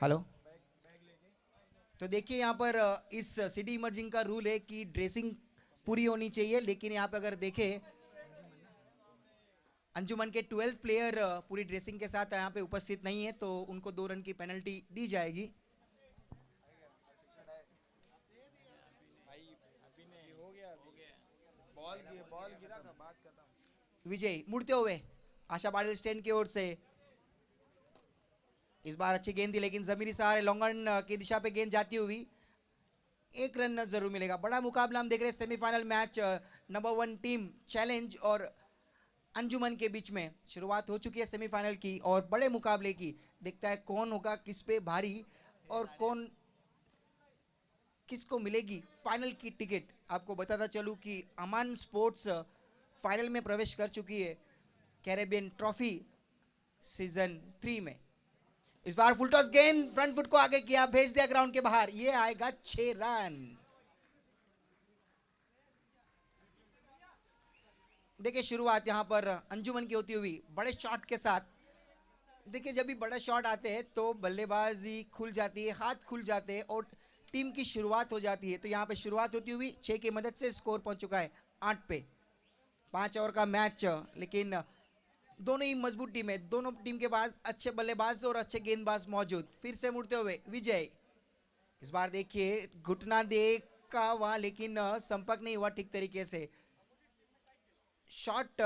Hello. तो देखिए यहाँ पर इस सिटी इमर्जिंग का रूल है कि ड्रेसिंग पूरी होनी चाहिए, लेकिन यहाँ पे अगर देखें अंजुमन के 12 प्लेयर पूरी ड्रेसिंग के साथ यहाँ पे उपस्थित नहीं है, तो उनको 2 रन की पेनल्टी दी जाएगी। बॉल गिरा का बात खत्म। विजय मुड़ते हुए आशा पाटिल स्टैंड की ओर से इस बार अच्छी गेंद थी, लेकिन जमीरी सहारे लॉन्गन की दिशा पे गेंद जाती हुई 1 रन जरूर मिलेगा। बड़ा मुकाबला हम देख रहे हैं, semifinal match number 1 team challenge और अंजुमन के बीच में शुरुआत हो चुकी है सेमीफाइनल की और बड़े मुकाबले की। देखता है कौन होगा किस पे भारी और कौन किसको मिलेगी फाइनल की टिकट। आपको बताता चलूं कि अमान स्पोर्ट्स फाइनल में प्रवेश कर चुकी है कैरेबियन ट्रॉफी सीजन 3 में। इस बार फुल टॉस गेंद फ्रंट फुट को आगे किया, भेज दिया ग्राउंड के बाहर, ये आएगा 6 रन। देखिए शुरुआत यहां पर अंजुमन की होती हुई बड़े शॉट के साथ। देखिए जब भी बड़े शॉट आते हैं तो बल्लेबाजी खुल जाती है, हाथ खुल जाते हैं और टीम की शुरुआत हो जाती है। तो यहाँ पे शुरुआत होती हुई 6 की मदद से स्कोर पहुंच चुका है 8 पे। 5 ओवर का मैच, लेकिन दोनों ही मजबूत टीम है, दोनों टीम के पास अच्छे बल्लेबाज और अच्छे गेंदबाज मौजूद। फिर से मुड़ते हुए विजय, इस बार देखिए घुटना देखा वहां, लेकिन संपर्क नहीं हुआ ठीक तरीके से। शॉट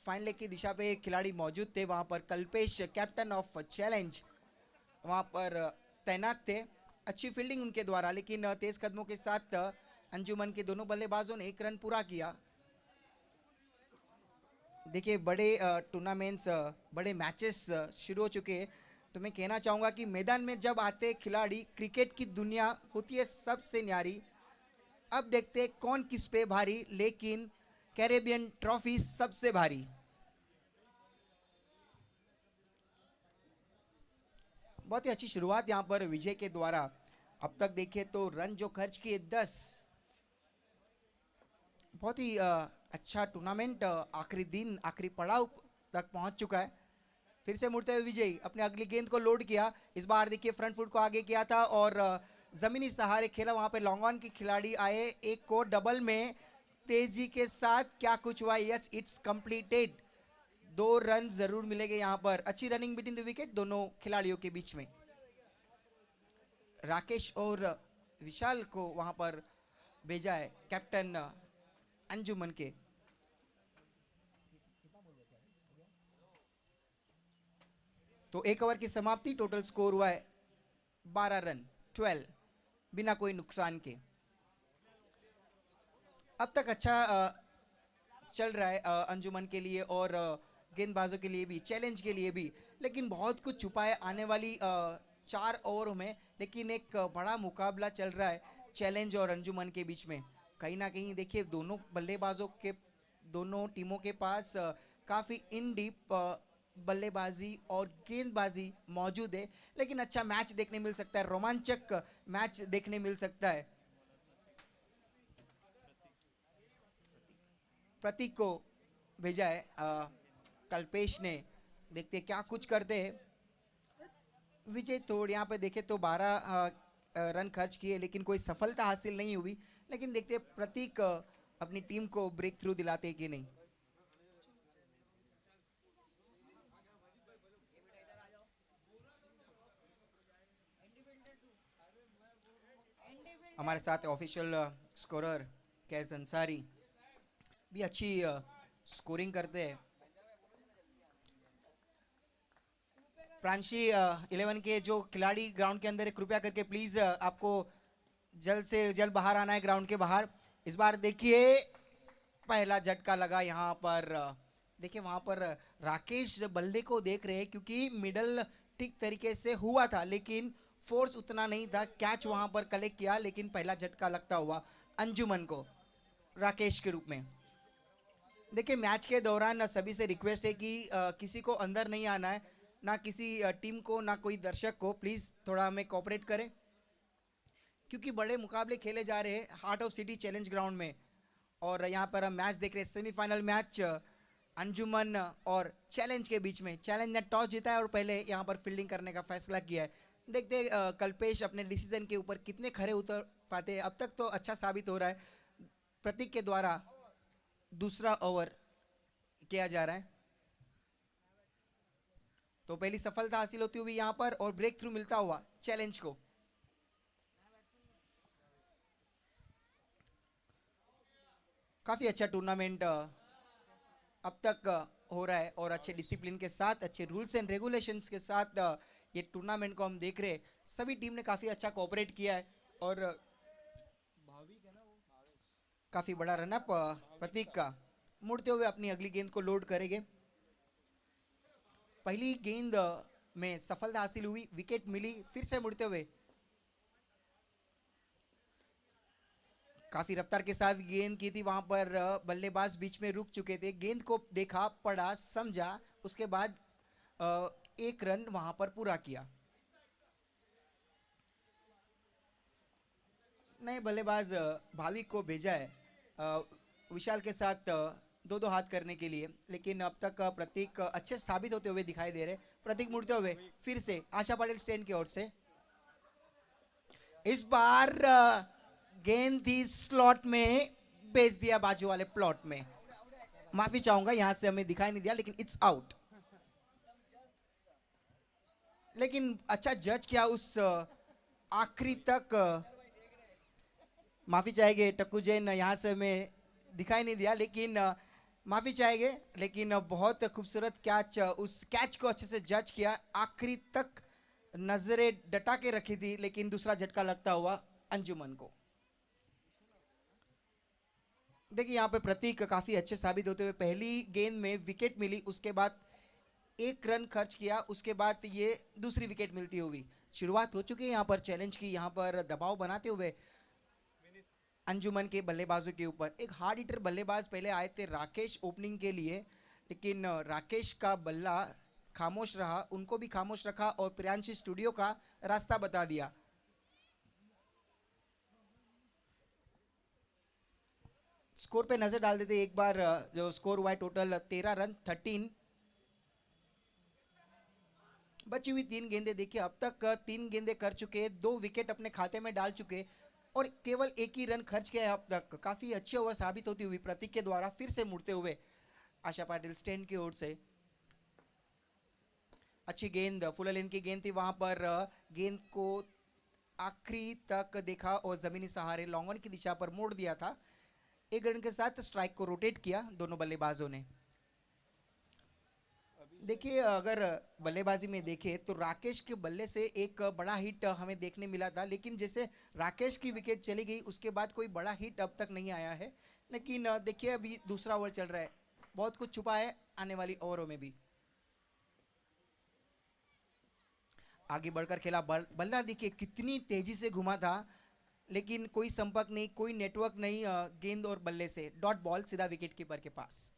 फाइनल की दिशा पे खिलाड़ी मौजूद थे, वहां पर कल्पेश कैप्टन ऑफ चैलेंज वहां पर तैनात थे। अच्छी फील्डिंग उनके द्वारा, लेकिन तेज कदमों के साथ अंजुमन के दोनों बल्लेबाजों ने 1 रन पूरा किया। देखिए बड़े टूर्नामेंट्स, बड़े मैचेस शुरू हो चुके हैं, तो मैं कहना चाहूँगा कि मैदान में जब आते खिलाड़ी, क्रिकेट की दुनिया होती है सबसे न्यारी। अब देखते हैं कौन किस पे भारी, लेकिन कैरेबियन ट्रॉफी सबसे भारी। बहुत ही अच्छी शुरुआत यहाँ पर विजय के द्वारा। अब तक देखें तो रन जो खर्च किए 10। बहुत ही अच्छा टूर्नामेंट आखिरी दिन, आखिरी पड़ाव तक पहुंच चुका है। फिर से मुड़ते हुए विजय अपने अगली गेंद को लोड किया। इस बार देखिए फ्रंट फुट को आगे किया था और जमीनी सहारे खेला। वहां पे लॉन्ग ऑन के खिलाड़ी आए, एक को डबल में तेजी के साथ क्या कुछ हुआ। Yes, it's completed. 2 रन जरूर मिलेंगे यहाँ पर। अच्छी रनिंग बिटवीन द विकेट दोनों खिलाड़ियों के बीच में। राकेश और विशाल को वहां पर भेजा है कैप्टन अंजुमन के। तो 1 ओवर की समाप्ति, टोटल स्कोर हुआ है 12 रन 12 बिना कोई नुकसान के। अब तक अच्छा चल रहा है अंजुमन के लिए और गेंदबाजों के लिए भी, चैलेंज के लिए भी, लेकिन बहुत कुछ छुपा है आने वाली 4 ओवरों में। लेकिन एक बड़ा मुकाबला चल रहा है चैलेंज और अंजुमन के बीच में। कहीं ना कहीं देखिए दोनों बल्लेबाजों के, दोनों टीमों के पास काफ़ी इन डीप बल्लेबाजी और गेंदबाजी मौजूद है, लेकिन अच्छा मैच देखने मिल सकता है, रोमांचक मैच देखने मिल सकता है। प्रतीक को भेजा है कल्पेश ने, देखते क्या कुछ करते हैं। विजय तोड़ यहाँ पे देखे तो 12 रन खर्च किए, लेकिन कोई सफलता हासिल नहीं हुई। लेकिन देखते प्रतीक अपनी टीम को ब्रेक थ्रू दिलाते कि नहीं। हमारे साथ ऑफिशियल स्कोरर कैस अंसारी भी अच्छी स्कोरिंग करते हैं। प्रांशी 11 के जो खिलाड़ी ग्राउंड के अंदर है, कृपया करके प्लीज आपको जल्द से जल्द बाहर आना है ग्राउंड के बाहर। इस बार देखिए पहला झटका लगा यहाँ पर। देखिए वहां पर राकेश बल्ले को देख रहे हैं, क्योंकि मिडल ठीक तरीके से हुआ था, लेकिन फोर्स उतना नहीं था। कैच वहां पर कलेक्ट किया, लेकिन पहला झटका लगता हुआ अंजुमन को राकेश के रूप में। देखिए मैच के दौरान सभी से रिक्वेस्ट है कि किसी को अंदर नहीं आना है, ना किसी टीम को, ना कोई दर्शक को। प्लीज़ थोड़ा हमें कोऑपरेट करें, क्योंकि बड़े मुकाबले खेले जा रहे हैं heart of city challenge ground में। और यहाँ पर हम मैच देख रहे हैं, सेमीफाइनल मैच अंजुमन और चैलेंज के बीच में। चैलेंज ने टॉस जीता है और पहले यहाँ पर फील्डिंग करने का फैसला किया है। देखते हैं कल्पेश अपने डिसीजन के ऊपर कितने खरे उतर पाते हैं। अब तक तो अच्छा साबित हो रहा है। प्रतीक के द्वारा दूसरा ओवर किया जा रहा है, तो पहली सफलता हासिल होती हुई यहां पर और ब्रेक थ्रू मिलता हुआ चैलेंज को। काफी अच्छा टूर्नामेंट अब तक हो रहा है और अच्छे डिसिप्लिन के साथ, अच्छे रूल्स एंड रेगुलेशंस के साथ ये टूर्नामेंट को हम देख रहे हैं। सभी टीम ने काफी अच्छा कोऑपरेट किया है और काफी बड़ा रनअप प्रतीक का। मुड़ते हुए अपनी अगली गेंद को लोड करेंगे। पहली गेंद में सफलता हासिल हुई, विकेट मिली। फिर से मुड़ते हुए काफी रफ्तार के साथ गेंद की थी, वहां पर बल्लेबाज बीच में रुक चुके थे। गेंद को देखा, पढ़ा, समझा, उसके बाद एक रन वहां पर पूरा किया। नए बल्लेबाज भाविक को भेजा है विशाल के साथ दो हाथ करने के लिए, लेकिन अब तक प्रतीक अच्छे साबित होते हुए दिखाई दे रहे। प्रतीक मुड़ते हुए फिर से आशा पाटिल स्टैंड की ओर से। इस बार गेंद थी स्लॉट में, भेज दिया बाजू वाले प्लॉट में। माफी चाहूंगा, यहां से हमें दिखाई नहीं दिया, लेकिन इट्स आउट। लेकिन अच्छा जज किया उस आखिरी तक। माफी चाहेंगे टक्कू जैन, यहां से हमें दिखाई नहीं दिया, लेकिन माफी चाहेंगे। लेकिन बहुत खूबसूरत कैच, उस कैच को अच्छे से जज किया, आखिरी तक नजरें डटा के रखी थी, लेकिन दूसरा झटका लगता हुआ अंजुमन को। देखिए यहाँ पे प्रतीक काफी अच्छे साबित होते हुए, पहली गेंद में विकेट मिली, उसके बाद एक रन खर्च किया, उसके बाद ये दूसरी विकेट मिलती हुई शुरुआत हो चुकी है यहाँ पर चैलेंज की। यहाँ पर दबाव बनाते हुए अंजुमन के बल्लेबाजों के ऊपर एक हार्ड हिटर बल्लेबाज पहले आए थे राकेश ओपनिंग के लिए, लेकिन राकेश का बल्ला खामोश रहा, उनको भी खामोश रखा और प्रियांशी स्टूडियो का रास्ता बता दिया। स्कोर पे नजर डाल देते एक बार, जो स्कोर हुआ है टोटल 13 रन 13। बची हुई 3 गेंदें देखिए, अब तक 3 गेंदें कर चुके, 2 विकेट अपने खाते में डाल चुके और केवल एक ही रन खर्च किया है अब तक। काफी अच्छी ओवर साबित होती हुई प्रतीक के द्वारा। फिर से मुड़ते हुए आशा पाटिल स्टैंड की ओर से अच्छी गेंद, फुल लेन की गेंद थी, वहां पर गेंद को आखिरी तक देखा और जमीनी सहारे लॉन्ग ऑन की दिशा पर मोड़ दिया था। एक रन के साथ स्ट्राइक को रोटेट किया दोनों बल्लेबाजों ने। देखिए अगर बल्लेबाजी में देखें तो राकेश के बल्ले से एक बड़ा हिट हमें देखने मिला था, लेकिन जैसे राकेश की विकेट चली गई उसके बाद कोई बड़ा हिट अब तक नहीं आया है। लेकिन देखिए अभी दूसरा ओवर चल रहा है, बहुत कुछ छुपा है आने वाली ओवरों में भी। आगे बढ़कर खेला बल्ला, देखिए कितनी तेजी से घुमा था, लेकिन कोई संपर्क नहीं, कोई नेटवर्क नहीं गेंद और बल्ले से। डॉट बॉल सीधा विकेट कीपर के पास।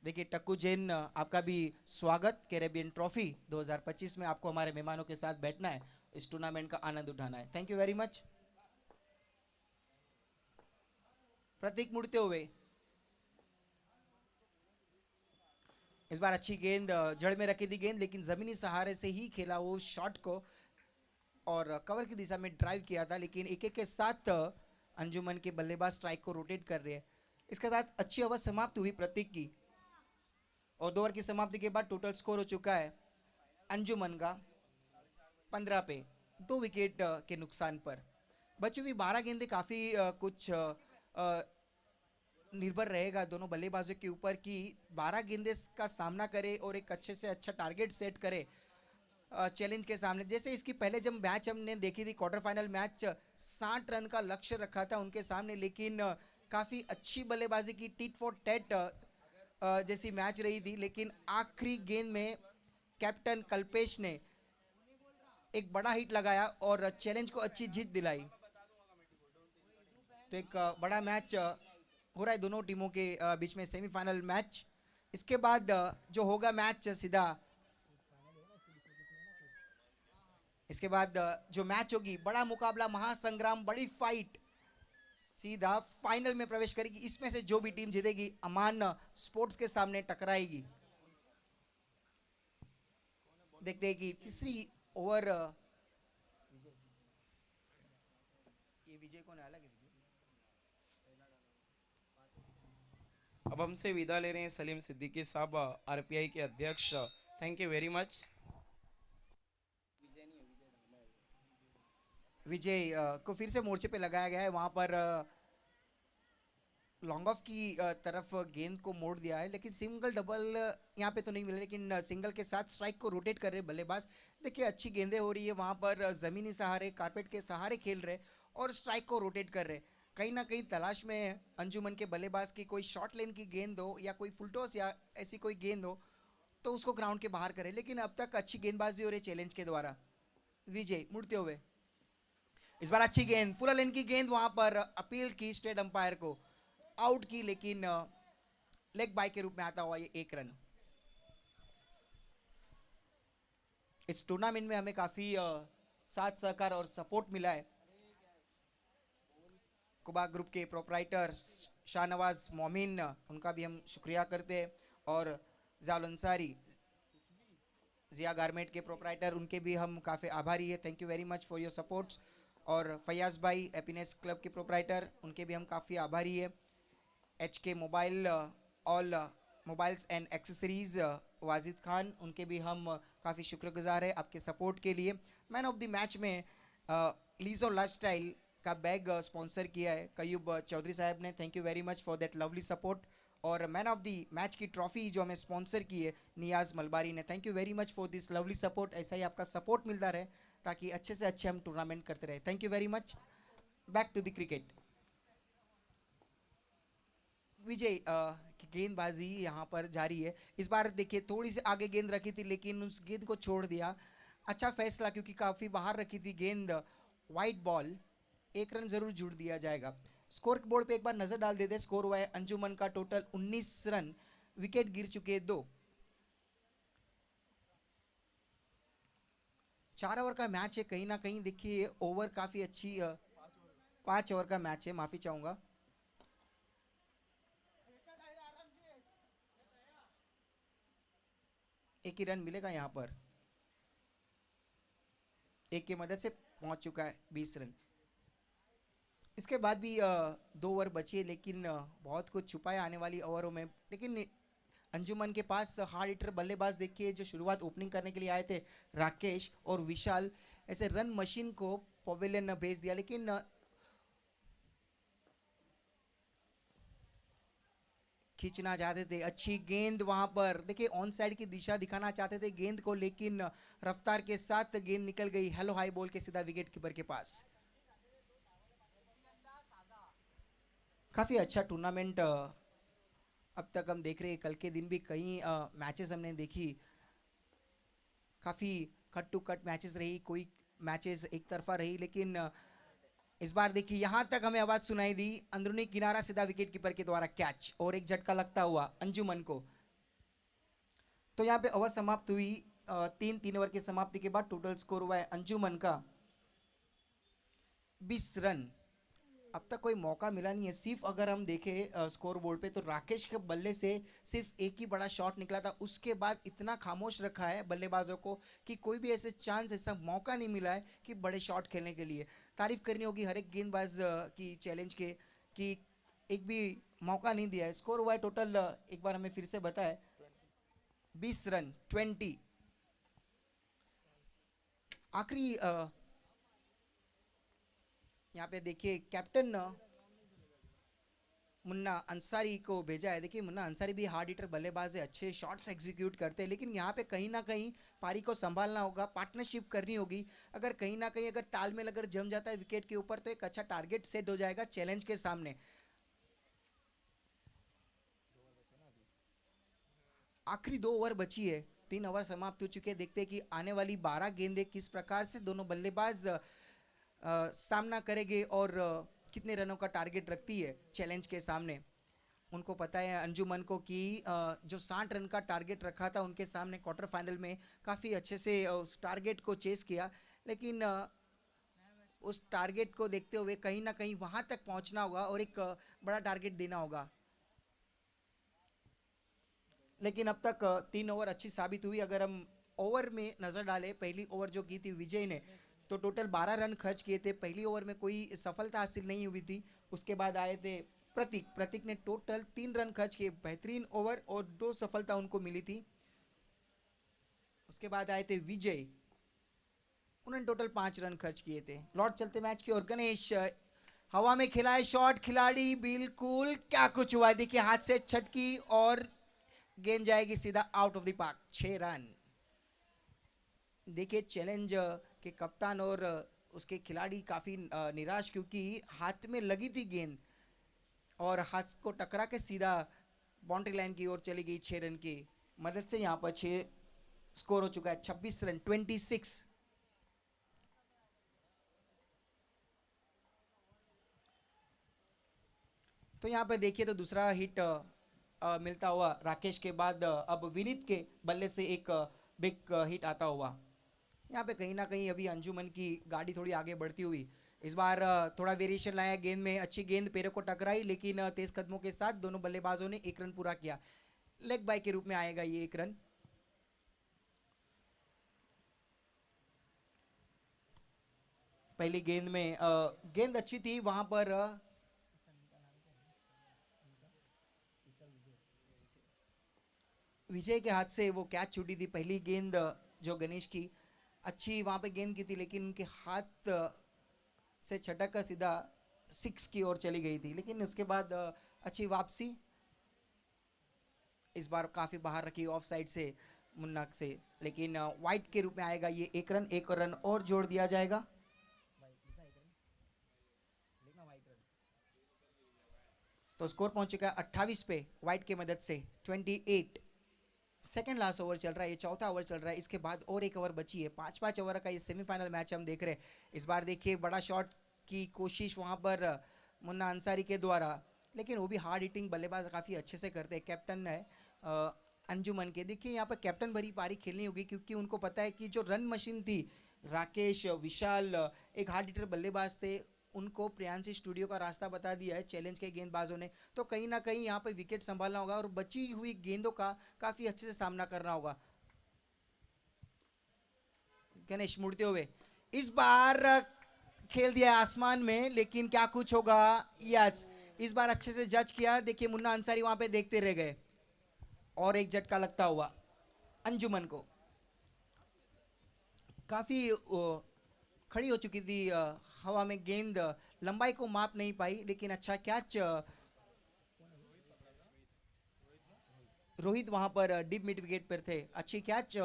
देखिए टक्कू जैन, आपका भी स्वागत। कैरेबियन ट्रॉफी 2025 में आपको हमारे मेहमानों के साथ बैठना है, इस टूर्नामेंट का आनंद उठाना है। Thank you very much. Pratik मुड़ते हुए इस बार अच्छी गेंद, जड़ में रखी थी गेंद, लेकिन जमीनी सहारे से ही खेला वो शॉट को और कवर की दिशा में ड्राइव किया था। लेकिन एक एक के साथ अंजुमन के बल्लेबाज स्ट्राइक को रोटेट कर रहे हैं। इसके साथ अच्छी ओवर समाप्त हुई प्रतीक की और 2 ओवर की समाप्ति के बाद टोटल स्कोर हो चुका है अंजुमन का 15 पे, 2 विकेट के नुकसान पर। बची हुई 12 गेंदें काफी कुछ निर्भर रहेगा दोनों बल्लेबाजों के ऊपर कि 12 गेंदे का सामना करे और एक अच्छे से अच्छा टारगेट सेट करे चैलेंज के सामने। जैसे इसकी पहले जब मैच हमने देखी थी, क्वार्टर फाइनल मैच, 60 रन का लक्ष्य रखा था उनके सामने, लेकिन काफी अच्छी बल्लेबाजी की, टिट फॉर टैट जैसी मैच रही थी। लेकिन आखिरी गेंद में कैप्टन कल्पेश ने एक बड़ा हिट लगाया और चैलेंज को अच्छी जीत दिलाई। तो एक बड़ा मैच हो रहा है दोनों टीमों के बीच में, सेमीफाइनल मैच। इसके बाद जो होगा मैच सीधा, इसके बाद जो मैच होगी, बड़ा मुकाबला, महासंग्राम, बड़ी फाइट सीधा फाइनल में प्रवेश करेगी। इसमें से जो भी टीम जीतेगी अमान स्पोर्ट्स के सामने टकराएगी। देखते हैं कि तीसरी ओवर ये विजय कौन है, अलग है विजय। अब हमसे विदा ले रहे हैं सलीम सिद्दीकी साहब, आरपीआई के अध्यक्ष। Thank you very much. Vijay को फिर से मोर्चे पे लगाया गया है, वहां पर लॉन्ग ऑफ की तरफ गेंद को मोड़ दिया है, लेकिन सिंगल डबल यहाँ पे तो नहीं मिला, लेकिन सिंगल के साथ स्ट्राइक को रोटेट कर रहे बल्लेबाज। देखिए अच्छी गेंदें हो रही है वहाँ पर, ज़मीनी सहारे कारपेट के सहारे खेल रहे और स्ट्राइक को रोटेट कर रहे। कहीं ना कहीं तलाश में अंजुमन के बल्लेबाज की कोई शॉर्ट लेन की गेंद हो या कोई फुल टॉस या ऐसी कोई गेंद हो तो उसको ग्राउंड के बाहर करे, लेकिन अब तक अच्छी गेंदबाजी हो रही है चैलेंज के द्वारा। विजय मुड़ते हुए, इस बार अच्छी गेंद, फुल लेन की गेंद वहां पर अपील की स्टेट अंपायर को, आउट की, लेकिन लेग बाय के रूप में आता हुआ ये एक रन। इस टूर्नामेंट में हमें काफी साथ सहकार और सपोर्ट मिला है। कुबा ग्रुप के प्रोपराइटर शाहनवाज मोमिन, उनका भी हम शुक्रिया करते हैं, और जाल अंसारी, जिया गारमेंट के प्रोपराइटर, उनके भी हम काफ़ी आभारी है। Thank you very much for your supports. और फैयाज भाई हैप्पीनेस क्लब के प्रोपराइटर, उनके भी हम काफ़ी आभारी है। एच के mobile, all mobiles and accessories, Wajid Khan, उनके भी हम काफ़ी शुक्रगुजार है आपके सपोर्ट के लिए। मैन ऑफ द मैच में लीजो लाइफस्टाइल का बैग स्पॉन्सर किया है कयूब चौधरी साहब ने, thank you very much for that lovely support. और मैन ऑफ द मैच की ट्रॉफी जो हमें स्पॉन्सर की है नियाज मलबारी ने, thank you very much for this lovely support. ऐसा ही आपका सपोर्ट मिलता रहे ताकि अच्छे से अच्छे हम टूर्नामेंट करते रहे। Thank you very much. Back to the cricket. Vijay की गेंदबाजी यहाँ पर जारी है। इस बार देखिए थोड़ी सी आगे गेंद रखी थी लेकिन उस गेंद को छोड़ दिया। अच्छा फैसला, क्योंकि काफ़ी बाहर रखी थी गेंद, वाइट बॉल, एक रन जरूर जुड़ दिया जाएगा। स्कोर बोर्ड पे एक बार नजर डाल देते। स्कोर हुआ है अंजुमन का टोटल 19 रन, विकेट गिर चुके 2। 4 ओवर का मैच है, कहीं ना कहीं देखिए ओवर काफी अच्छी 5 ओवर का मैच है, माफी चाहूंगा। एक ही रन मिलेगा यहाँ पर, एक की मदद से पहुंच चुका है 20 रन। इसके बाद भी 2 ओवर बचे, लेकिन बहुत कुछ छुपाया आने वाली ओवरों में। लेकिन अंजुमन के पास हार्ड हिटर बल्लेबाज देखिए जो शुरुआत ओपनिंग करने के लिए आए थे, राकेश और विशाल, ऐसे रन मशीन को पवेलियन भेज दिया, लेकिन खींचना चाहते थे। अच्छी गेंद वहां पर देखिए ऑन साइड की दिशा दिखाना चाहते थे गेंद को, लेकिन रफ्तार के साथ गेंद निकल गई हेलो हाई बॉल के सीधा विकेट कीपर के पास। काफी अच्छा टूर्नामेंट अब तक हम देख रहे हैं। कल के दिन भी कई मैचेस हमने देखी, काफी कट टू कट मैचेस रही, कोई मैचेस एक तरफा रही, लेकिन इस बार देखिए यहां तक हमें आवाज सुनाई दी, अंदरूनी किनारा सीधा विकेट कीपर के द्वारा कैच और एक झटका लगता हुआ अंजुमन को। तो यहाँ पे ओवर समाप्त हुई। 3 ओवर की समाप्ति के बाद टोटल स्कोर हुआ है अंजुमन का 20 रन। अब तक कोई मौका मिला नहीं है। सिर्फ अगर हम देखें स्कोर बोर्ड पे तो राकेश के बल्ले से सिर्फ एक ही बड़ा शॉट निकला था, उसके बाद इतना खामोश रखा है बल्लेबाजों को कि कोई भी ऐसे चांस, ऐसा मौका नहीं मिला है कि बड़े शॉट खेलने के लिए। तारीफ करनी होगी हर एक गेंदबाज की चैलेंज के कि एक भी मौका नहीं दिया है। स्कोर हुआ है टोटल, एक बार हमें फिर से बताए, 20 रन 20। आखिरी यहाँ पे देखिए कैप्टन मुन्ना अंसारी को भेजा है। देखिए मुन्ना अंसारी भी हार्ड हिटर बल्लेबाज है, अच्छे शॉट्स एग्जीक्यूट करते हैं, लेकिन यहाँ पे कहीं ना कहीं पारी को संभालना होगा, पार्टनरशिप करनी होगी। अगर कहीं ना कहीं अगर तालमेल अगर जम जाता है विकेट के ऊपर तो एक अच्छा टारगेट सेट हो जाएगा चैलेंज के सामने। आखिरी 2 ओवर बची है, 3 ओवर समाप्त हो चुके हैं। देखते हैं कि आने वाली 12 गेंदें किस प्रकार से दोनों बल्लेबाज सामना करेंगे और कितने रनों का टारगेट रखती है चैलेंज के सामने। उनको पता है अंजुमन को कि जो 60 रन का टारगेट रखा था उनके सामने क्वार्टर फाइनल में, काफ़ी अच्छे से उस टारगेट को चेस किया, लेकिन उस टारगेट को देखते हुए कहीं ना कहीं वहां तक पहुंचना होगा और एक बड़ा टारगेट देना होगा। लेकिन अब तक 3 ओवर अच्छी साबित हुई। अगर हम ओवर में नजर डाले, पहली ओवर जो की थी विजय ने, तो टोटल 12 रन खर्च किए थे। पहली ओवर में कोई सफलता हासिल नहीं हुई थी। उसके बाद आए थे प्रतीक ने टोटल 3 रन खर्च किए, बेहतरीन ओवर और 2 सफलता उनको मिली थी। उसके बाद आए थे विजय, उन्होंने टोटल 5 रन खर्च किए थे। लौट चलते मैच की और गणेश हवा में खिलाए शॉट, खिलाड़ी बिल्कुल, क्या कुछ हुआ देखिए, हाथ से छटकी और गेंद जाएगी सीधा out of the park. 6 run. देखिए चैलेंज के कप्तान और उसके खिलाड़ी काफी निराश, क्योंकि हाथ में लगी थी गेंद और हाथ को टकरा के सीधा बाउंड्री लाइन की ओर चली गई। 6 रन की मदद से यहाँ पर 6 स्कोर हो चुका है, 26 रन 26। तो यहाँ पे देखिए तो दूसरा हिट मिलता हुआ राकेश के बाद अब विनीत के बल्ले से एक बिग हिट आता हुआ। यहाँ पे कहीं ना कहीं अभी अंजुमन की गाड़ी थोड़ी आगे बढ़ती हुई, इस बार थोड़ा वेरिएशन लाया गेंद में। अच्छी गेंद पैरों को टकराई, लेकिन तेज कदमों के साथ दोनों बल्लेबाजों ने 1 रन पूरा किया। लेग बाय के रूप में आएगा ये 1 रन। पहली गेंद में गेंद अच्छी थी वहां पर, विजय के हाथ से वो कैच छूटी थी। पहली गेंद जो गणेश की अच्छी वहां पे गेंद की थी, लेकिन उनके हाथ से छटक कर सीधा 6 की ओर चली गई थी। लेकिन उसके बाद अच्छी वापसी, इस बार काफी बाहर रखी ऑफ साइड से मुन्ना से, लेकिन वाइट के रूप में आएगा ये 1 रन। 1 रन और जोड़ दिया जाएगा। तो स्कोर पहुंच चुका है 28 पे वाइट की मदद से, 28। सेकेंड लास्ट ओवर चल रहा है, ये चौथा ओवर चल रहा है। इसके बाद और 1 ओवर बची है। 5-5 ओवर का ये सेमीफाइनल मैच हम देख रहे हैं। इस बार देखिए बड़ा शॉट की कोशिश वहां पर मुन्ना अंसारी के द्वारा, लेकिन वो भी हार्ड हिटिंग बल्लेबाज काफ़ी अच्छे से करते हैं। कैप्टन है अंजुमन के, देखिए यहाँ पर कैप्टन भरी पारी खेलनी होगी, क्योंकि उनको पता है कि जो रन मशीन थी राकेश विशाल एक हार्ड हिटर बल्लेबाज थे, उनको प्रियांशी स्टूडियो का रास्ता बता दिया है चैलेंज के गेंदबाजों ने। तो कहीं ना कहीं यहाँ पे विकेट संभालना होगा और बची हुई गेंदों का काफी अच्छे से सामना करना होगा। गणेश मुड़ते हुए इस बार खेल दिया आसमान में, लेकिन क्या कुछ होगा। यस, इस बार अच्छे से जज किया। देखिए मुन्ना अंसारी वहां पे देखते रह गए और एक झटका लगता हुआ अंजुमन को। काफी खड़ी हो चुकी थी हवा में गेंद, लंबाई को माप नहीं पाई, लेकिन अच्छा कैच। रोहित वहां पर डीप मिड विकेट पर थे, अच्छी कैच।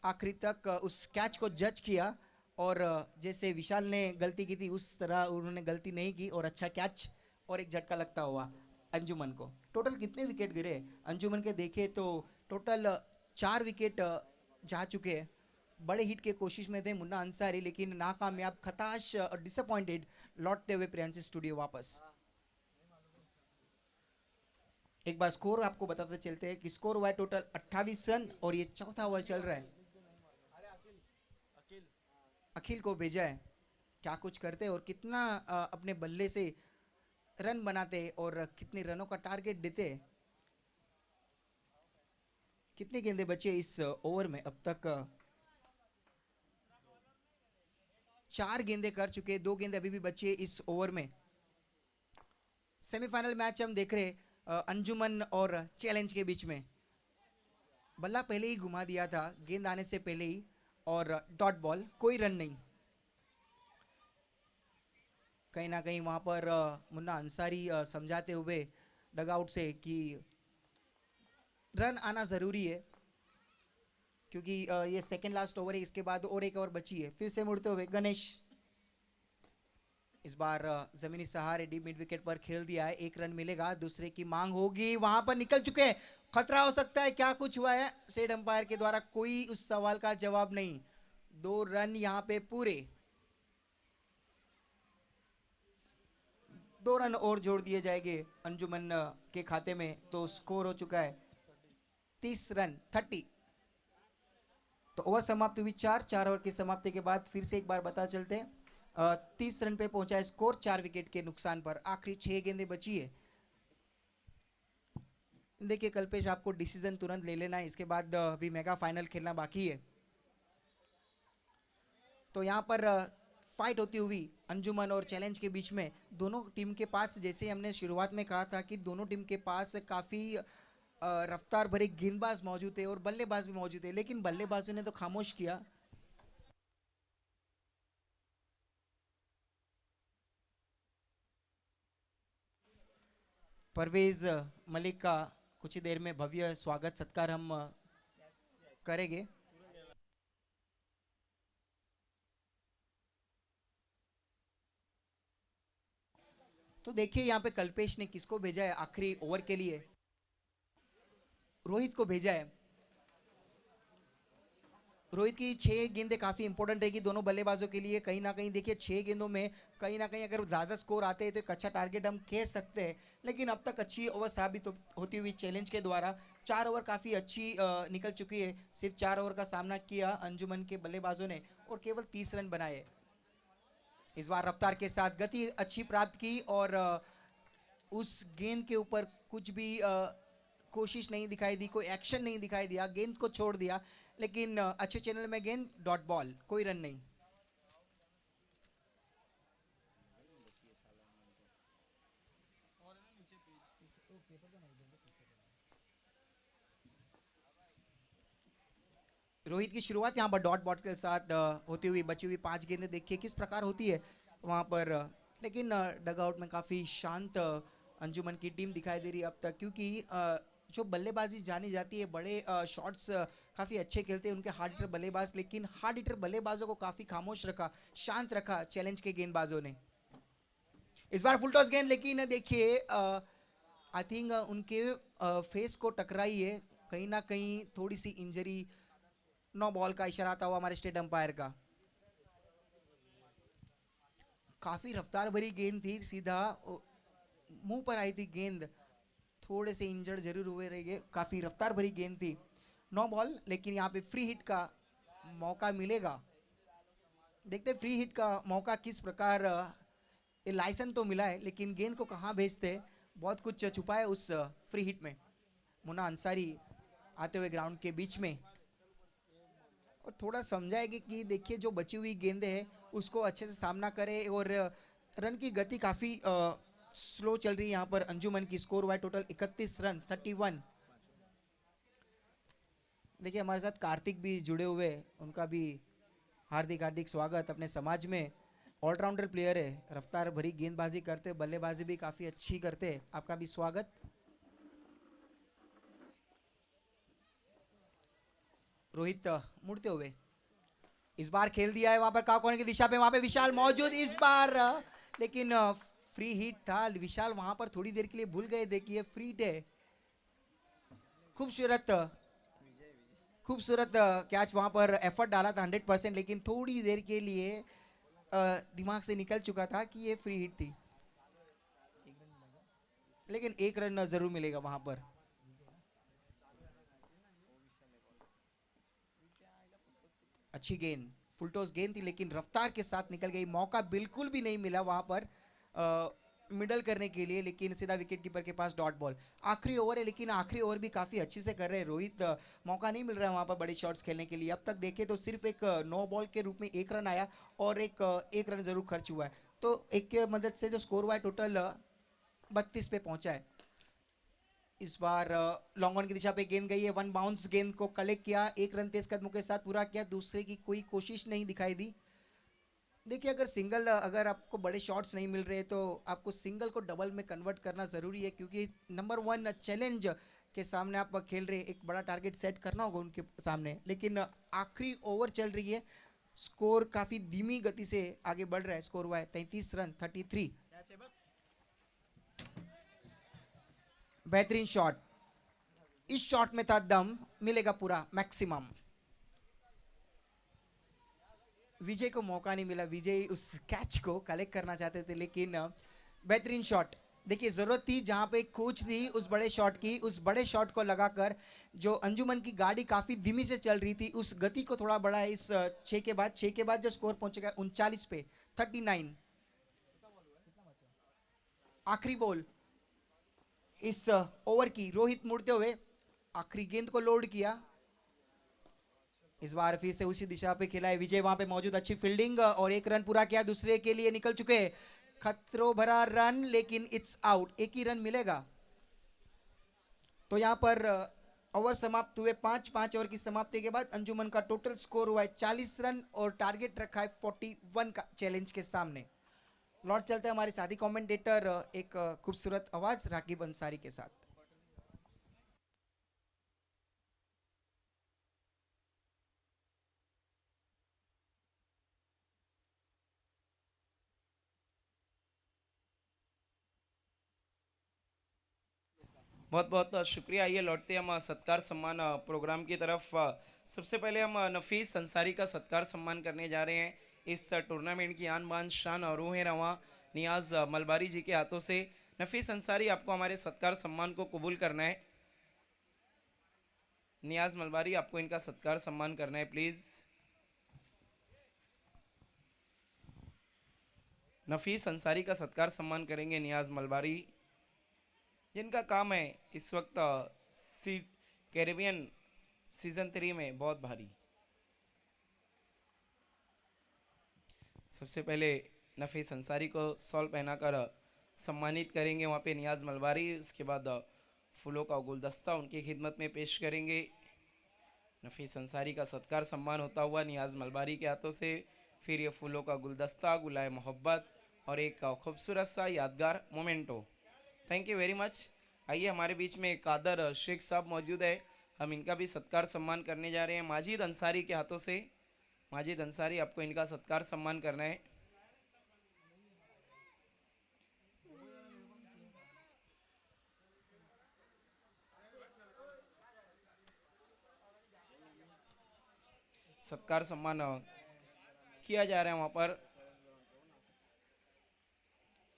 आखिरी तक उस कैच को जज किया और जैसे विशाल ने गलती की थी उस तरह उन्होंने गलती नहीं की और अच्छा कैच और एक झटका लगता हुआ अंजुमन को। टोटल कितने विकेट गिरे अंजुमन के देखे तो टोटल 4 विकेट जा चुके हैं। बड़े हिट के कोशिश में थे मुन्ना अंसारी, लेकिन नाकामयाब, खताश और डिसअपॉइंटेड लौटते हुए प्रियांशी स्टूडियो वापस। एक बार स्कोर आपको बताते चलते हैं कि स्कोर हुआ है टोटल 28 रन और ये चौथा ओवर चल रहा है। अखिल को भेजा है, क्या कुछ करते और कितना अपने बल्ले से रन बनाते और कितने रनों का टारगेट देते। कितनी गेंदें बची इस ओवर में अब तक? 4 गेंदें कर चुके, 2 गेंदें अभी भी बची है इस ओवर में। सेमीफाइनल मैच हम देख रहे अंजुमन और चैलेंज के बीच में। बल्ला पहले ही घुमा दिया था गेंद आने से पहले ही और डॉट बॉल, कोई रन नहीं। कहीं ना कहीं वहां पर मुन्ना अंसारी समझाते हुए डगआउट से कि रन आना जरूरी है, क्योंकि ये सेकंड लास्ट ओवर है, इसके बाद और 1 ओवर बची है। फिर से मुड़ते हुए गणेश, इस बार जमीनी सहारे डीप मिड विकेट पर खेल दिया है। 1 रन मिलेगा, दूसरे की मांग होगी, वहां पर निकल चुके हैं, खतरा हो सकता है। क्या कुछ हुआ है स्टेट अंपायर के द्वारा कोई उस सवाल का जवाब नहीं। 2 रन यहां पे पूरे, 2 रन और जोड़ दिए जाएंगे अंजुमन के खाते में, तो स्कोर हो चुका है 30 रन 30। तो ओवर समाप्त हुई 4 ओवर की समाप्ति के बाद फिर से एक बार बता चलते हैं 30 रन पे पहुंचा है स्कोर 4 विकेट के नुकसान पर। आखिरी 6 गेंदें बची है। देखिए कल्पेश, आपको डिसीजन तुरंत ले लेना है, इसके बाद अभी मेगा फाइनल खेलना बाकी है। तो यहाँ पर फाइट होती हुई अंजुमन और चैलेंज के बीच में, दोनों टीम के पास, जैसे हमने शुरुआत में कहा था कि दोनों टीम के पास काफ़ी रफ्तार भरे गेंदबाज मौजूद थे और बल्लेबाज भी मौजूद थे, लेकिन बल्लेबाजों ने तो खामोश किया। परवेज मलिक का कुछ ही देर में भव्य स्वागत सत्कार हम करेंगे। तो देखिए यहाँ पे कल्पेश ने किसको भेजा है आखिरी ओवर के लिए, रोहित को भेजा है। रोहित की 6 गेंदें काफी इंपॉर्टेंट रहेगी दोनों बल्लेबाजों के लिए। कहीं ना कहीं देखिए 6 गेंदों में कहीं ना कहीं अगर ज्यादा स्कोर आते हैं तो एक अच्छा टारगेट हम कह सकते हैं, लेकिन अब तक अच्छी ओवर साबित होती हुई चैलेंज के द्वारा 4 ओवर काफी अच्छी निकल चुकी है। सिर्फ 4 ओवर का सामना किया अंजुमन के बल्लेबाजों ने और केवल 30 रन बनाए। इस बार रफ्तार के साथ गति अच्छी प्राप्त की और उस गेंद के ऊपर कुछ भी कोशिश नहीं दिखाई दी, कोई एक्शन नहीं दिखाई दिया, गेंद को छोड़ दिया, लेकिन अच्छे चैनल में गेंद, डॉट बॉल, कोई रन नहीं। रोहित की शुरुआत यहाँ पर डॉट बॉल के साथ होती हुई बची हुई 5 गेंदें देखिए किस प्रकार होती है वहां पर, लेकिन डगआउट में काफी शांत अंजुमन की टीम दिखाई दे रही है अब तक, क्योंकि जो बल्लेबाजी जानी जाती है, बड़े शॉट्स काफ़ी अच्छे खेलते हैं उनके हार्ड हिटर बल्लेबाज, लेकिन हार्ड हिटर बल्लेबाजों को काफ़ी खामोश रखा, शांत रखा चैलेंज के गेंदबाजों ने। इस बार फुल टॉस गेंद, लेकिन देखिए आई थिंक उनके फेस को टकराई है, कहीं ना कहीं थोड़ी सी इंजरी। नो बॉल का इशारा आता हुआ हमारे स्टेट अंपायर का। काफ़ी रफ्तार भरी गेंद थी, सीधा मुंह पर आई थी गेंद, थोड़े से इंजर्ड जरूर हुए रहेंगे, काफी रफ्तार भरी गेंद थी। 9 बॉल, लेकिन यहाँ पे फ्री हिट का मौका मिलेगा। देखते फ्री हिट का मौका किस प्रकार, ये लाइसेंस तो मिला है लेकिन गेंद को कहाँ भेजते, बहुत कुछ छुपा है उस फ्री हिट में। मुन्ना अंसारी आते हुए ग्राउंड के बीच में और थोड़ा समझाएगी कि देखिए जो बची हुई गेंदें हैं उसको अच्छे से सामना करे, और रन की गति काफ़ी स्लो चल रही है यहाँ पर अंजुमन की। स्कोर हुआ है टोटल 31 रन, 31। देखिए हमारे साथ कार्तिक भी जुड़े हुए, उनका भी हार्दिक हार्दिक स्वागत। अपने समाज में ऑलराउंडर प्लेयर है, रफ्तार भरी गेंदबाजी करते, बल्लेबाजी भी काफी अच्छी करते, आपका भी स्वागत। रोहित मुड़ते हुए इस बार खेल दिया है वहां पर काउ कोने की दिशा पे, वहां पे विशाल मौजूद इस बार, लेकिन फ्री हिट था। विशाल वहां पर थोड़ी देर के लिए भूल गए, देखिए फ्री हिट है। खूबसूरत खूबसूरत कैच, वहां पर एफर्ट डाला था 100%, लेकिन थोड़ी देर के लिए दिमाग से निकल चुका था कि ये फ्री हिट थी, लेकिन 1 रन जरूर मिलेगा वहां पर। अच्छी गेंद, फुलटॉस गेंद थी, लेकिन रफ्तार के साथ निकल गई, मौका बिल्कुल भी नहीं मिला वहां पर मिडल करने के लिए, लेकिन सीधा विकेट कीपर के पास डॉट बॉल। आखिरी ओवर है, लेकिन आखिरी ओवर भी काफी अच्छे से कर रहे हैं रोहित, मौका नहीं मिल रहा है वहां पर बड़ी शॉट्स खेलने के लिए। अब तक देखें तो सिर्फ एक नो बॉल के रूप में 1 रन आया और एक रन जरूर खर्च हुआ है, तो एक के मदद से जो स्कोर हुआ है टोटल 32 पे पहुंचा है। इस बार लॉन्ग ऑन की दिशा पे गेंद गई है, 1 बाउंस, गेंद को कलेक्ट किया, 1 रन तेज कदमों के साथ पूरा किया, दूसरे की कोई कोशिश नहीं दिखाई दी। देखिए अगर सिंगल, अगर आपको बड़े शॉट्स नहीं मिल रहे तो आपको सिंगल को डबल में कन्वर्ट करना ज़रूरी है, क्योंकि नंबर 1 चैलेंज के सामने आप खेल रहे, एक बड़ा टारगेट सेट करना होगा उनके सामने, लेकिन आखिरी ओवर चल रही है, स्कोर काफ़ी धीमी गति से आगे बढ़ रहा है। स्कोर हुआ है 33 रन, 33। बेहतरीन शॉट, इस शॉट में था दम, मिलेगा पूरा मैक्सिमम। विजय को मौका नहीं मिला, विजय उस कैच को कलेक्ट करना चाहते थे, लेकिन बेहतरीन शॉट। देखिए जरूरत थी जहां पे कोच थी उस बड़े शॉट की, उस बड़े शॉट को लगाकर जो अंजुमन की गाड़ी काफी धीमी से चल रही थी उस गति को थोड़ा बढ़ा है। इस 6 के बाद जो स्कोर पहुंचेगा 39 पे, 39। आखिरी बॉल इस ओवर की, रोहित मुड़ते हुए आखिरी गेंद को लोड किया, इस बार फिर से उसी दिशा पे खेला है विजय, वहां पे मौजूद, अच्छी फील्डिंग और एक रन पूरा किया, दूसरे के लिए निकल चुके, खतरों भरा रन लेकिन इट्स आउट, एक ही रन मिलेगा। तो यहाँ पर ओवर समाप्त हुए, 5 ओवर की समाप्ति के बाद अंजुमन का टोटल स्कोर हुआ है 40 रन और टारगेट रखा है 41 का चैलेंज के सामने। लौट चलते हैं हमारे साथी कमेंटेटर एक खूबसूरत आवाज राकीब अंसारी के साथ। बहुत बहुत शुक्रिया। आइए लौटते हैं हम सत्कार सम्मान प्रोग्राम की तरफ। सबसे पहले हम नफीस अंसारी का सत्कार सम्मान करने जा रहे हैं। इस टूर्नामेंट की आन बान शान और रूहें रवां नियाज मलबारी जी के हाथों से। नफीस अंसारी, आपको हमारे सत्कार सम्मान को कबूल करना है। नियाज मलबारी, आपको इनका सत्कार सम्मान करना है प्लीज। नफीस अंसारी का सत्कार सम्मान करेंगे नियाज मलबारी, जिनका काम है इस वक्त सी कैरेबियन सीजन 3 में बहुत भारी। सबसे पहले नफीस अंसारी को सॉल पहनाकर सम्मानित करेंगे वहाँ पे नियाज मलबारी। उसके बाद फूलों का गुलदस्ता उनकी खिदमत में पेश करेंगे। नफीस अंसारी का सत्कार सम्मान होता हुआ नियाज मलबारी के हाथों से। फिर ये फूलों का गुलदस्ता, गुलाए मोहब्बत और एक खूबसूरत सा यादगार memento. Thank you very much. आइए हमारे बीच में कादर शेख साहब मौजूद है, हम इनका भी सत्कार सम्मान करने जा रहे हैं माजिद अंसारी के हाथों से। माजिद अंसारी, आपको इनका सत्कार सम्मान करना है। सत्कार सम्मान किया जा रहा है वहाँ पर।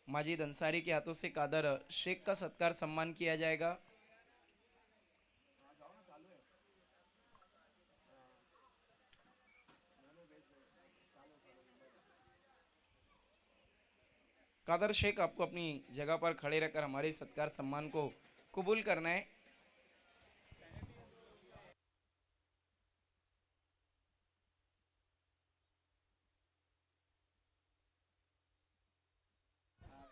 माजिद अंसारी के हाथों से कादर शेख का सत्कार सम्मान किया जाएगा। कादर शेख, आपको अपनी जगह पर खड़े रहकर हमारे सत्कार सम्मान को कबूल करना है।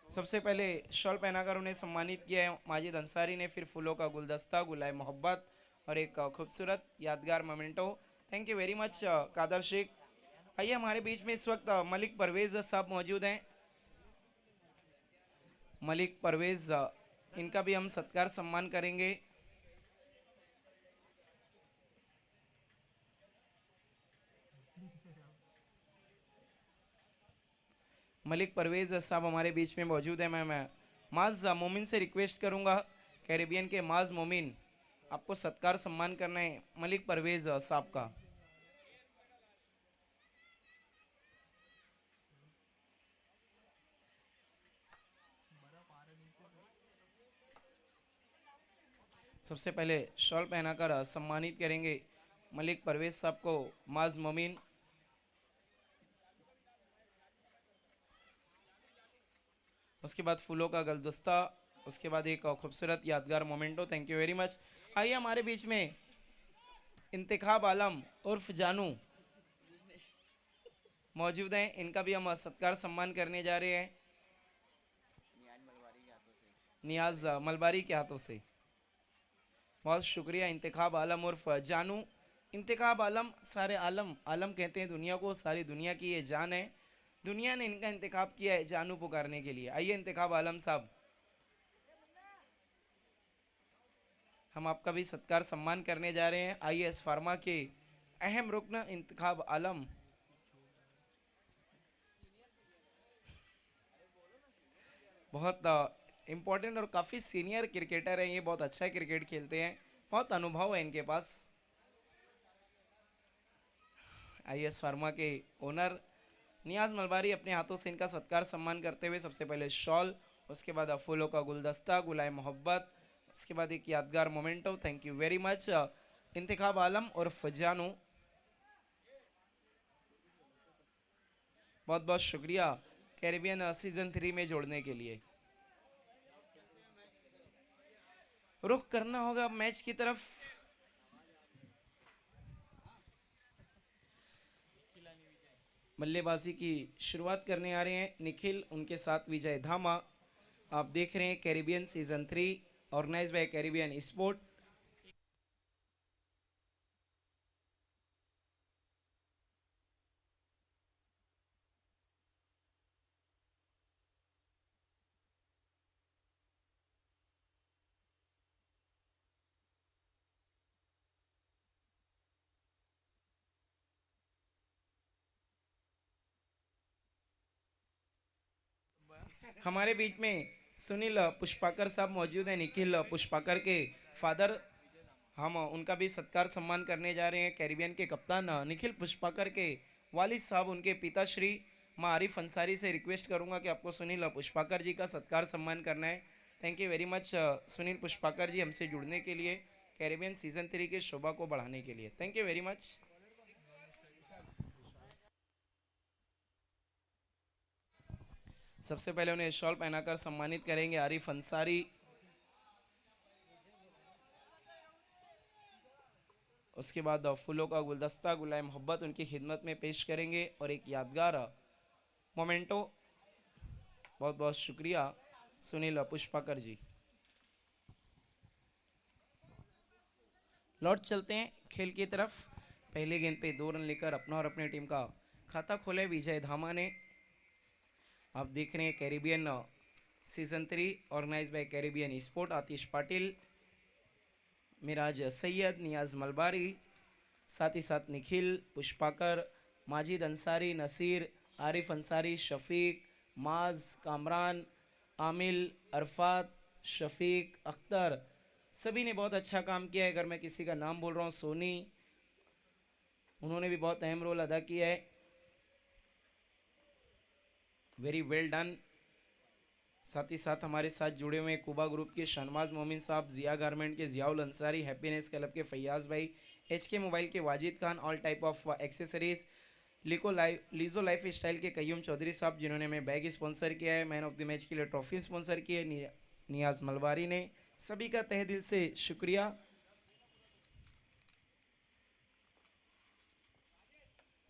सबसे पहले शॉल पहनाकर उन्हें सम्मानित किया है माजिद अंसारी ने, फिर फूलों का गुलदस्ता, गुलाए मोहब्बत और एक खूबसूरत यादगार memento. Thank you very much Qadir Shaikh. आइए हमारे बीच में इस वक्त मलिक परवेज साहब मौजूद हैं। मलिक परवेज, इनका भी हम सत्कार सम्मान करेंगे। मलिक परवेज साहब हमारे बीच में मौजूद है। मैं माज मोमिन से रिक्वेस्ट करूंगा, कैरेबियन के माज मोमिन, आपको सत्कार सम्मान करना है मलिक परवेज साहब का। सबसे पहले शॉल पहनाकर सम्मानित करेंगे मलिक परवेज साहब को माज मोमिन। उसके बाद फूलों का गुलदस्ता, उसके बाद एक खूबसूरत यादगार memento. Thank you very much. आइए हमारे बीच में इंतखाब आलम उर्फ जानू मौजूद हैं, इनका भी हम सत्कार सम्मान करने जा रहे हैं नियाज मलबारी के हाथों से। बहुत शुक्रिया इंतखाब आलम उर्फ जानू। इंतखाब आलम, सारे आलम, आलम कहते हैं दुनिया को, सारी दुनिया की ये जान है। दुनिया ने इनका इंतखाब किया है जानू पुकारने के लिए। आइए इंतखाब आलम साहब, हम आपका भी सत्कार सम्मान करने जा रहे हैं। आईएएस फार्मा के अहम रुकन इंतखाब आलम, बहुत इम्पोर्टेंट और काफ़ी सीनियर क्रिकेटर हैं ये, बहुत अच्छा क्रिकेट खेलते हैं, बहुत अनुभव है इनके पास। आईएएस फार्मा के ओनर नियाज मलबारी अपने हाथों से इनका सत्कार सम्मान करते हुए सबसे पहले शॉल, उसके बाद फूलों का गुलदस्ता, गुलाए मोहब्बत, उसके बाद एक यादगार memento. Thank you very much Intekhab Alam और फजानू, बहुत बहुत शुक्रिया कैरेबियन सीजन 3 में जोड़ने के लिए। रुख करना होगा मैच की तरफ। बल्लेबाजी की शुरुआत करने आ रहे हैं निखिल, उनके साथ विजय धामा। आप देख रहे हैं Caribbean season 3 organise by Caribbean sport. हमारे बीच में सुनील पुष्पाकर साहब मौजूद हैं, निखिल पुष्पाकर के फादर। हम उनका भी सत्कार सम्मान करने जा रहे हैं। कैरिबियन के कप्तान निखिल पुष्पाकर के वालिद साहब, उनके पिताश्री माँ आरिफ अंसारी से रिक्वेस्ट करूंगा कि आपको सुनील पुष्पाकर जी का सत्कार सम्मान करना है। Thank you very much Sunil Pushpakar ji, हमसे जुड़ने के लिए, कैरिबियन सीजन 3 के शोभा को बढ़ाने के लिए। Thank you very much. सबसे पहले उन्हें शॉल पहनाकर सम्मानित करेंगे आरिफ अंसारी। उसके बाद फूलों का गुलदस्ता गुलाय मोहब्बत उनकी खिदमत में पेश करेंगे और एक यादगार मोमेंटो। बहुत बहुत शुक्रिया सुनील पुष्पाकर जी। लौट चलते हैं खेल की तरफ। पहले गेंद पे 2 रन लेकर अपना और अपनी टीम का खाता खोले विजय धामा ने। आप देख रहे हैं Caribbean season 3 organise by Caribbean sport. Atish Patil, Miraj Syed, Niyaz Malbari, साथ ही साथ निखिल पुष्पाकर, माजिद अंसारी, नसीर, आरिफ अंसारी, शफीक, माज, कामरान, आमिल, अरफात, शफीक, अख्तर, सभी ने बहुत अच्छा काम किया है। अगर मैं किसी का नाम बोल रहा हूँ, सोनी, उन्होंने भी बहुत अहम रोल अदा किया है। Very well done. साथ ही साथ हमारे साथ जुड़े हुए कुबा ग्रुप के शहनवाज मोमिन साहब, जिया गारमेंट के जियाउल अंसारी, हैप्पीनेस क्लब के फैयाज भाई, HK मोबाइल के Wajid Khan, all type of accessories, Lijo life style के कयूम चौधरी साहब, जिन्होंने हमें बैग स्पॉन्सर किया है, मैन ऑफ द मैच के लिए ट्रॉफी स्पॉन्सर की है नियाज मलबारी ने। सभी का तहे दिल से शुक्रिया।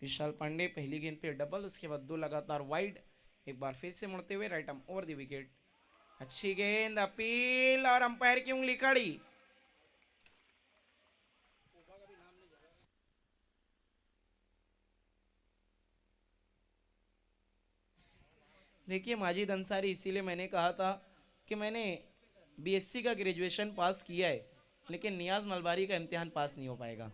विशाल पांडे पहली गेंद पे डबल, उसके बाद 2 लगातार वाइड। एक बार फिर से मुड़ते हुए right arm over the wicket. अच्छी गेंद, अपील और अंपायर की उंगली खड़ी। देखिए माजिद अंसारी, इसीलिए मैंने कहा था कि मैंने BSc का ग्रेजुएशन पास किया है, लेकिन नियाज मलबारी का इम्तिहान पास नहीं हो पाएगा।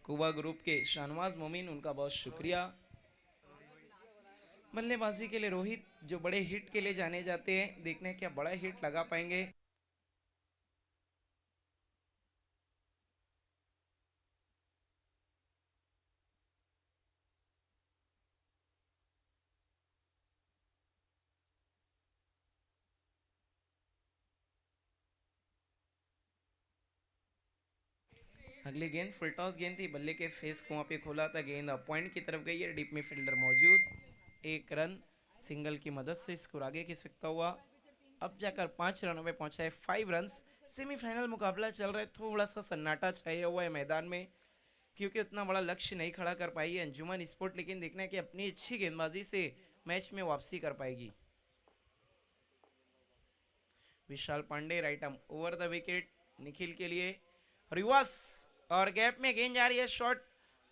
कुबा ग्रुप के शाहनवाज मोमिन, उनका बहुत शुक्रिया। बल्लेबाजी के लिए रोहित, जो बड़े हिट के लिए जाने जाते हैं, देखने हैं क्या बड़ा हिट लगा पाएंगे। अगली गेंद फुल टॉस गेंद थी, बल्ले के फेस को वहां पे खोला था, गेंद पॉइंट की तरफ गई है, डीप में फील्डर मौजूद। 1 रन सिंगल की मदद से स्कोर आगे खिसकता सकता हुआ। अब जाकर 5 रनों में पहुंचा है, 5 रन। सेमीफाइनल मुकाबला चल रहा है, थोड़ा सा सन्नाटा छाया हुआ है मैदान में, क्योंकि उतना बड़ा लक्ष्य नहीं खड़ा कर पाई है अंजुमन स्पोर्ट, लेकिन देखना है कि अपनी अच्छी गेंदबाजी से मैच में वापसी कर पाएगी। Vishal Pandey right arm over the wicket Nikhil के लिए, रिवर्स और गैप में गेंद जा रही है शॉट,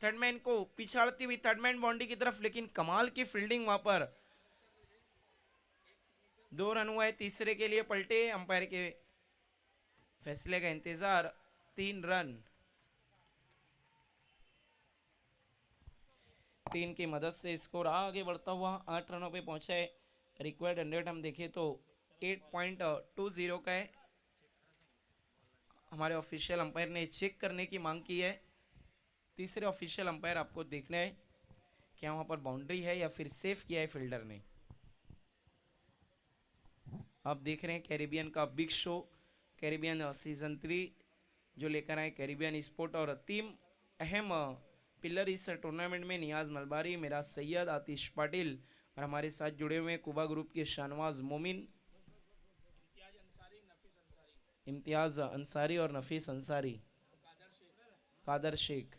थर्डमैन को पिछाड़ती हुई, थर्डमैन बाउंड्री की तरफ, लेकिन कमाल की फील्डिंग वहां पर। 2 रन हुआ है, तीसरे के लिए पलटे, अंपायर के फैसले का इंतजार। 3 रन 3 की मदद से स्कोर आगे बढ़ता हुआ 8 रनों पे पहुंचा है। रिक्वायर्ड 100 हम देखें तो 8.20 का है। हमारे ऑफिशियल अंपायर ने चेक करने की मांग की है। तीसरे ऑफिशियल अंपायर, आपको देखना है क्या वहां पर बाउंड्री है या फिर सेफ किया है फील्डर ने। आप देख रहे हैं कैरिबियन का बिग शो, कैरिबियन सीजन 3 जो लेकर आए कैरिबियन स्पोर्ट और टीम अहम पिलर इस टूर्नामेंट में नियाज मलबारी, मिराज सैयद, आतिश पाटिल और हमारे साथ जुड़े हुए हैं कुबा ग्रुप के शाहनवाज मोमिन, इम्तियाज अंसारी और नफीस अंसारी, कादर शेख।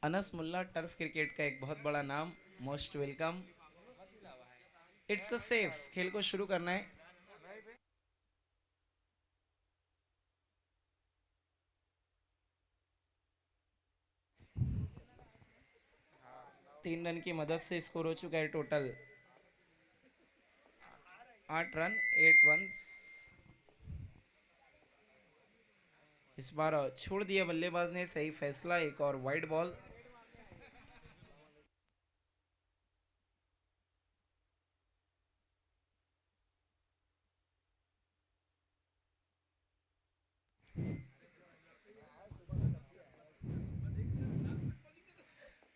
अनस मुल्ला टर्फ क्रिकेट का एक बहुत बड़ा नाम, most welcome. It's a safe, खेल को शुरू करना है। 3 रन की मदद से स्कोर हो चुका है टोटल 8 रन, 8 रन। इस बार छोड़ दिया बल्लेबाज ने, सही फैसला, एक और वाइड बॉल।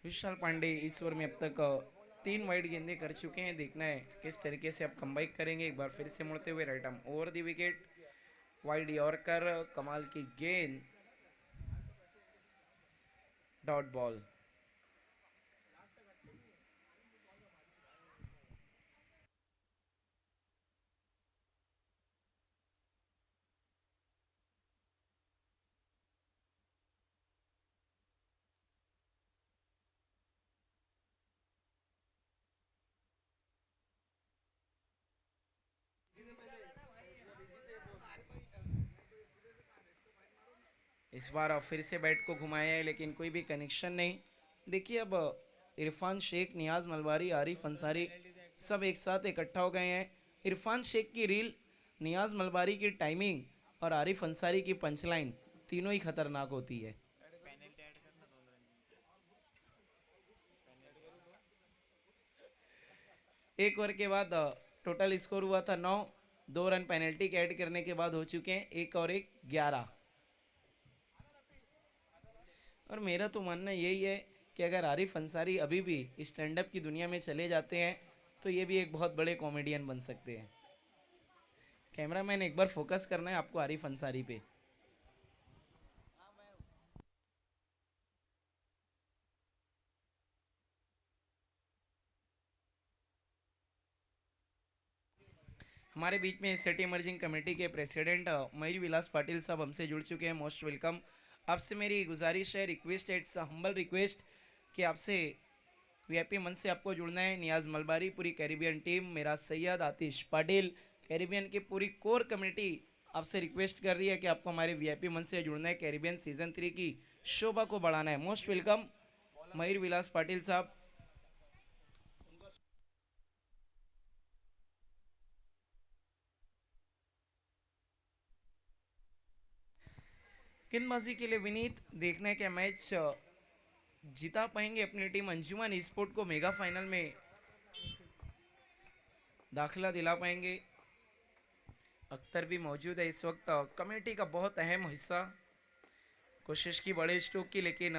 विशाल पांडे इस ओवर में अब तक 3 वाइड गेंदें कर चुके हैं। देखना है किस तरीके से आप कमबैक करेंगे। एक बार फिर से मुड़ते हुए right arm over the wicket, wide yorker, कमाल की गेंद, डॉट बॉल। इस बार फिर से बैट को घुमाया है लेकिन कोई भी कनेक्शन नहीं। देखिए अब इरफान शेख, नियाज मलबारी, आरिफ अंसारी सब एक साथ इकट्ठा हो गए हैं। इरफान शेख की रील, नियाज मलबारी की टाइमिंग और आरिफ अंसारी की पंचलाइन तीनों ही खतरनाक होती है। एक ओवर के बाद टोटल स्कोर हुआ था 9, 2 रन पेनल्टी के ऐड करने के बाद हो चुके हैं 1 और 1, 11। और मेरा तो मानना यही है कि अगर आरिफ अंसारी अभी भी स्टैंड अप की दुनिया में चले जाते हैं तो ये भी एक बहुत बड़े कॉमेडियन बन सकते हैं। कैमरामैन एक बार फोकस करना है आपको आरिफ अंसारी पे। हमारे बीच में सिटी इमर्जिंग कमेटी के प्रेसिडेंट मयूर विलास पाटिल साहब हमसे जुड़ चुके हैं, मोस्ट वेलकम। आपसे मेरी गुजारिश है, रिक्वेस्ट है, इट्स हम्बल रिक्वेस्ट कि आपसे वीआईपी मंच से आपको जुड़ना है। नियाज मलबारी, पूरी Caribbean team, Miraj Syed, Atish Patil, Caribbean की पूरी कोर कम्युनिटी आपसे रिक्वेस्ट कर रही है कि आपको हमारे वीआईपी मंच से जुड़ना है। कैरिबियन सीजन 3 की शोभा को बढ़ाना है। मोस्ट वेलकम मयूर विलास पाटिल साहब। गेंदबाजी के लिए विनीत, देखना है क्या मैच जीता पाएंगे अपनी टीम अंजुमन स्पोर्ट को मेगा फाइनल में दाखिला दिला पाएंगे। अख्तर भी मौजूद है इस वक्त, कमेटी का बहुत अहम हिस्सा। कोशिश की बड़े स्ट्रोक की, लेकिन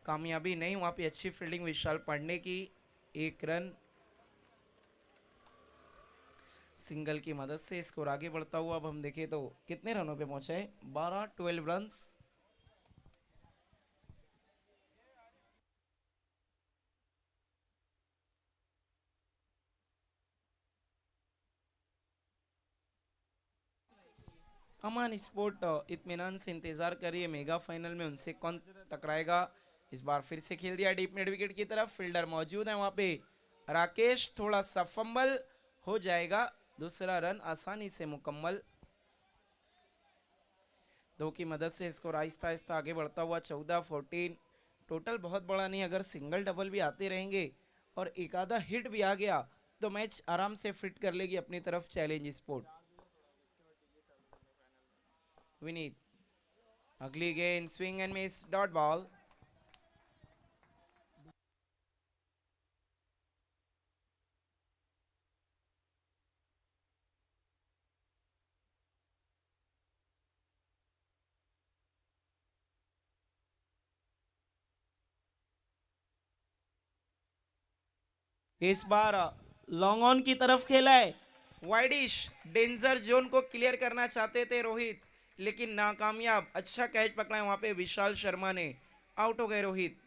कामयाबी नहीं। वहां पे अच्छी फील्डिंग विशाल पांडे की, एक रन सिंगल की मदद से स्कोर आगे बढ़ता हुआ। अब हम देखें तो कितने रनों पे पहुंचा है, 12 रन्स। अमान स्पोर्ट इत्मीनान से इंतजार कर रही है मेगा फाइनल में उनसे कौन टकराएगा। इस बार फिर से खेल दिया डीप मिड विकेट की तरफ, फील्डर मौजूद है वहां पे राकेश, थोड़ा सा फंबल हो जाएगा, दूसरा रन आसानी से मुकम्मल। दो की मदद से स्कोर आहिस्ता आहिस्ता आगे बढ़ता हुआ 14-14। टोटल बहुत बड़ा नहीं, अगर सिंगल डबल भी आते रहेंगे और एक आधा हिट भी आ गया तो मैच आराम से फिट कर लेगी अपनी तरफ चैलेंज स्पोर्ट। विनीत, अगली गेंद swing and miss, dot ball. इस बार लॉन्ग ऑन की तरफ खेला है, वाइडिश, डेंजर जोन को क्लियर करना चाहते थे रोहित, लेकिन नाकामयाब। अच्छा कैच पकड़ा है वहां पे विशाल शर्मा ने, आउट हो गए रोहित।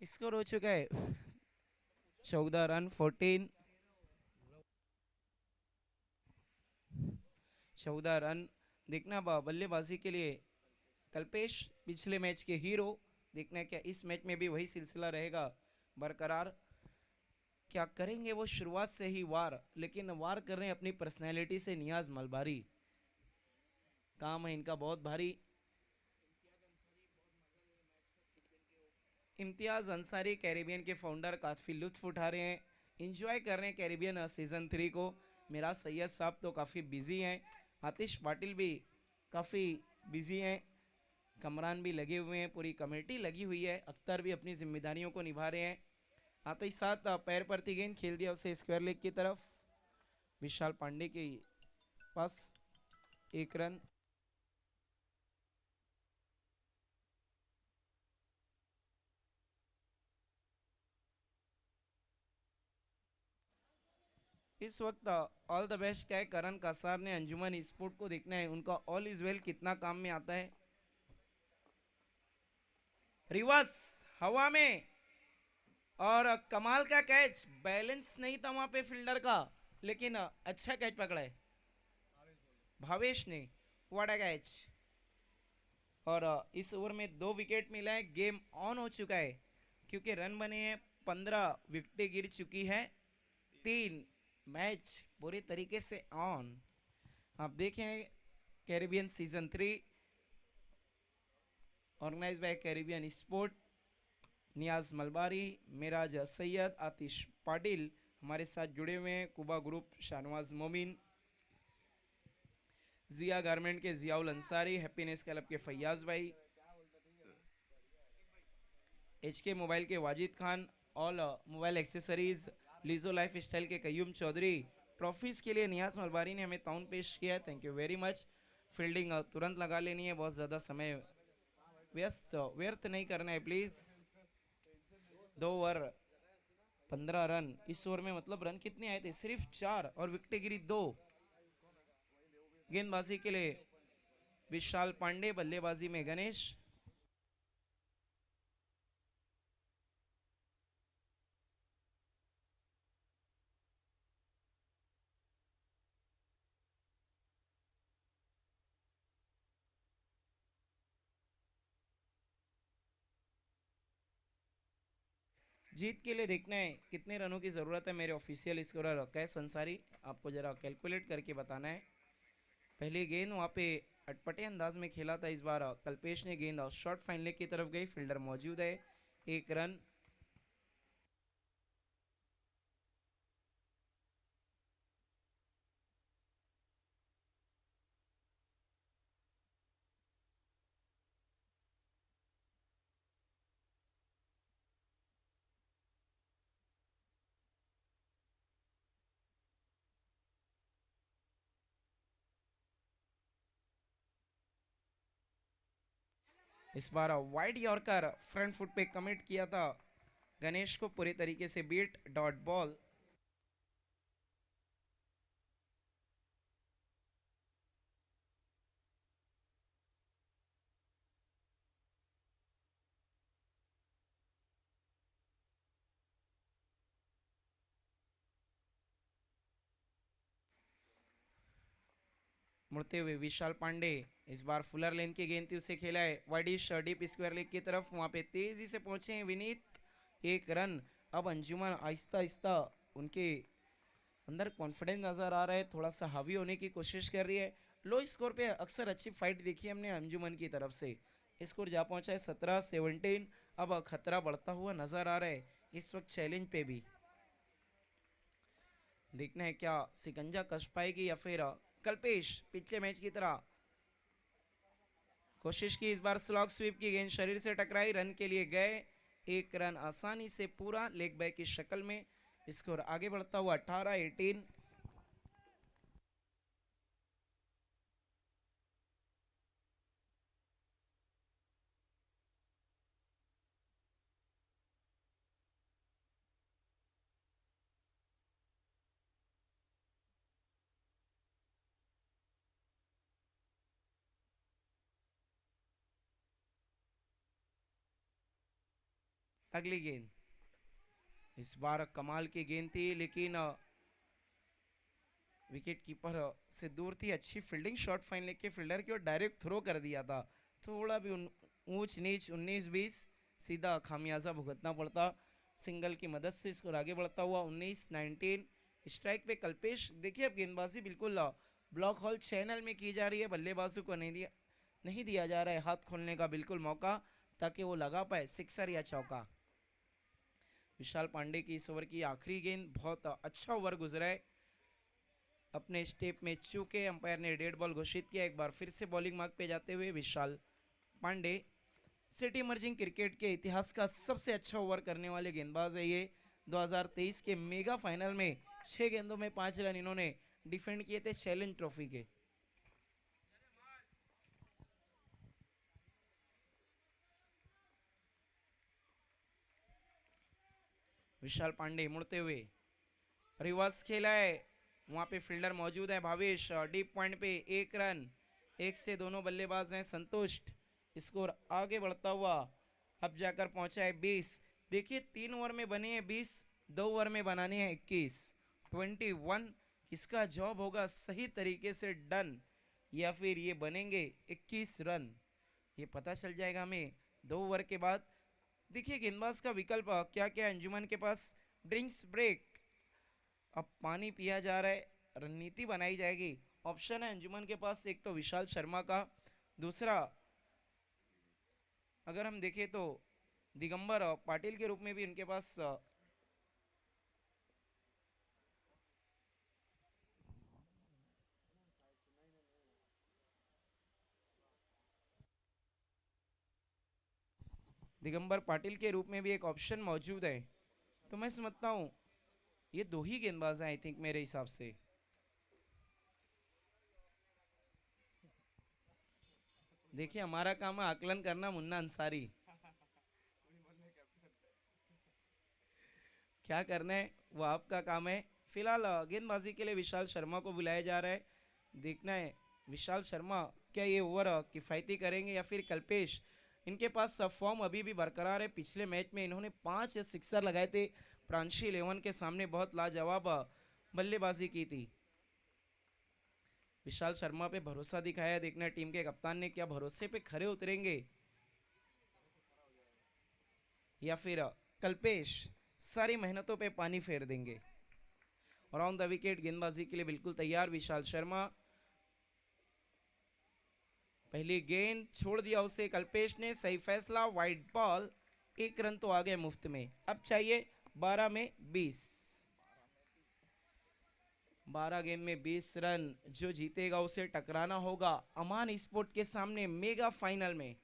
स्कोर हो चुका है 14 रन 14। 14 रन। देखना बल्लेबाजी के लिए कल्पेश पिछले मैच के हीरो, देखना है क्या इस मैच में भी वही सिलसिला रहेगा बरकरार। क्या करेंगे वो शुरुआत से ही वार, लेकिन वार कर रहे हैं अपनी पर्सनैलिटी से नियाज मलबारी, काम है इनका बहुत भारी। इम्तियाज अंसारी कैरिबियन के फाउंडर काफ़ी लुत्फ उठा रहे हैं, इंजॉय कर रहे हैं कैरिबियन सीजन 3 को। मेरा सैयद साहब तो काफ़ी बिजी हैं, आतिश पाटिल भी काफ़ी बिजी हैं, कमरान भी लगे हुए हैं, पूरी कमेटी लगी हुई है, अख्तर भी अपनी जिम्मेदारियों को निभा रहे हैं। आते ही साथ पैर परती गेंद खेल दिया उसे स्क्वायर लेग की तरफ, विशाल पांडे के पास, एक रन। इस वक्त ऑल द बेस्ट क्या है, करण कसार ने अंजुमन स्पोर्ट को देखना है उनका ऑल इज वेल कितना काम में आता है। रिवर्स हवा में, और कमाल का कैच, बैलेंस नहीं था वहां पे फील्डर का, लेकिन अच्छा कैच पकड़ा है भावेश ने, व्हाट कैच। और इस ओवर में 2 विकेट मिला है, गेम ऑन हो चुका है क्योंकि रन बने हैं 15, विकेटें गिर चुकी हैं 3, मैच पूरी तरीके से ऑन। आप देखें Caribbean season 3 organise by Caribbean sport, Niyaz Malbari, Meraj Syed, Atish Patil हमारे साथ जुड़े हुए हैं, कुबा ग्रुप शाहनवाज मोमिन, जिया गारमेंट के जियाउल अंसारी, हैप्पीनेस क्लब के फैयाज भाई, HK मोबाइल के Wajid Khan, all mobile accessories, Lijo life style के कयूम चौधरी। ट्रॉफीज के लिए नियाज मलबारी ने हमें ताउन पेश किया है, thank you very much. Fielding तुरंत लगा लेनी है, बहुत ज़्यादा समय व्यर्थ नहीं करना है प्लीज़। 2 ओवर 15 रन, इस ओवर में मतलब रन कितने आए थे, सिर्फ 4, और विकेटें गिरी 2। गेंदबाजी के लिए विशाल पांडे, बल्लेबाजी में गणेश। जीत के लिए देखना है कितने रनों की ज़रूरत है मेरे ऑफिशियल स्कोरर कैस अंसारी, आपको ज़रा कैलकुलेट करके बताना है। पहली गेंद वहाँ पे अटपटे अंदाज में खेला था, इस बार कल्पेश ने गेंद शॉर्ट फाइन लेग की तरफ गई, फील्डर मौजूद है, 1 रन। इस बार वाइड यॉर्कर फ्रंट फुट पे कमिट किया था, गणेश को पूरे तरीके से बीट, डॉट बॉल। मुड़ते हुए विशाल पांडे, इस बार फुलर लेन की गेंद थी, उसे खेला है वाइडिश डीप स्क्वायर लेग की तरफ, वहां पे तेजी से पहुंचे हैं विनीत, 1 रन। अब अंजुमन आहिस्ता आहिस्ता उनके अंदर कॉन्फिडेंस नजर आ रहा है, थोड़ा सा हावी होने की कोशिश कर रही है। लो स्कोर पे अक्सर अच्छी फाइट देखी हमने अंजुमन की तरफ से, स्कोर जा पहुंचा है 17-17। अब खतरा बढ़ता हुआ नजर आ रहा है इस वक्त चैलेंज पे भी। देखना है क्या सिकंजा कस पाएगी या फिर कल्पेश पिछले मैच की तरह कोशिश की, इस बार स्लॉग स्वीप की गेंद शरीर से टकराई, रन के लिए गए, 1 रन आसानी से पूरा लेग बैक की शक्ल में, स्कोर आगे बढ़ता हुआ 18-18। अगली गेंद, इस बार कमाल की गेंद थी लेकिन विकेट कीपर से दूर थी, अच्छी फील्डिंग, शॉट फाइन लेग के फील्डर की और डायरेक्ट थ्रो कर दिया था, थोड़ा भी ऊंच नीच 19-20 सीधा खामियाजा भुगतना पड़ता, सिंगल की मदद से स्कोर आगे बढ़ता हुआ 19-19। स्ट्राइक पे कल्पेश, देखिए अब गेंदबाजी बिल्कुल ब्लॉक होल चैनल में की जा रही है, बल्लेबाजों को नहीं दिया जा रहा है हाथ खोलने का बिल्कुल मौका, ताकि वो लगा पाए सिक्सर या चौका। विशाल पांडे की इस ओवर की आखिरी गेंद, बहुत अच्छा ओवर गुजरा है, अपने स्टेप में चूके अंपायर ने डेड बॉल घोषित किया। एक बार फिर से बॉलिंग मार्ग पे जाते हुए विशाल पांडे, सिटी इमर्जिंग क्रिकेट के इतिहास का सबसे अच्छा ओवर करने वाले गेंदबाज है ये। 2023 के मेगा फाइनल में 6 गेंदों में 5 रन इन्होंने डिफेंड किए थे चैलेंज ट्रॉफी के। विशाल पांडे मुड़ते हुए रिवर्स खेला है, वहां पे फील्डर मौजूद है भावेश, डीप पॉइंट पे 1 रन, एक से दोनों बल्लेबाज हैं संतुष्ट, स्कोर आगे बढ़ता हुआ अब जाकर पहुंचा है 20। देखिए 3 ओवर में बने हैं 20, 2 ओवर में बनाने हैं 21, 21। किसका जॉब होगा सही तरीके से डन, या फिर ये बनेंगे 21 रन, ये पता चल जाएगा हमें 2 ओवर के बाद। देखिए गेंदबाज का विकल्प क्या क्या, अंजुमन के पास ड्रिंक्स ब्रेक, अब पानी पिया जा रहा है, रणनीति बनाई जाएगी। ऑप्शन है अंजुमन के पास, एक तो विशाल शर्मा का, दूसरा अगर हम देखें तो दिगंबर पाटिल के रूप में भी इनके पास दिगंबर पाटिल के रूप में भी एक ऑप्शन मौजूद है, तो मैं समझता हूँ ये 2 ही गेंदबाज हैं आई थिंक मेरे हिसाब से। देखिए हमारा काम है आकलन करना, मुन्ना अंसारी क्या करना है वो आपका काम है। फिलहाल गेंदबाजी के लिए विशाल शर्मा को बुलाया जा रहा है, देखना है विशाल शर्मा क्या ये ओवर किफ़ायती करेंगे या फिर कल्पेश। इनके पास फॉर्म अभी भी बरकरार है, पिछले मैच में इन्होंने 5 सिक्सर लगाए थे, प्रांशी 11 के सामने बहुत लाजवाब बल्लेबाजी की थी। विशाल शर्मा पे भरोसा दिखाया, देखना टीम के कप्तान ने क्या भरोसे पे खरे उतरेंगे या फिर कल्पेश सारी मेहनतों पे पानी फेर देंगे। और ऑन द विकेट गेंदबाजी के लिए बिल्कुल तैयार विशाल शर्मा। पहली गेंद छोड़ दिया उसे कल्पेश ने, सही फैसला, वाइड बॉल, 1 रन तो आ गए मुफ्त में। अब चाहिए 12 में 20। 12 गेंद में 20 रन, जो जीतेगा उसे टकराना होगा अमान स्पोर्ट के सामने मेगा फाइनल में।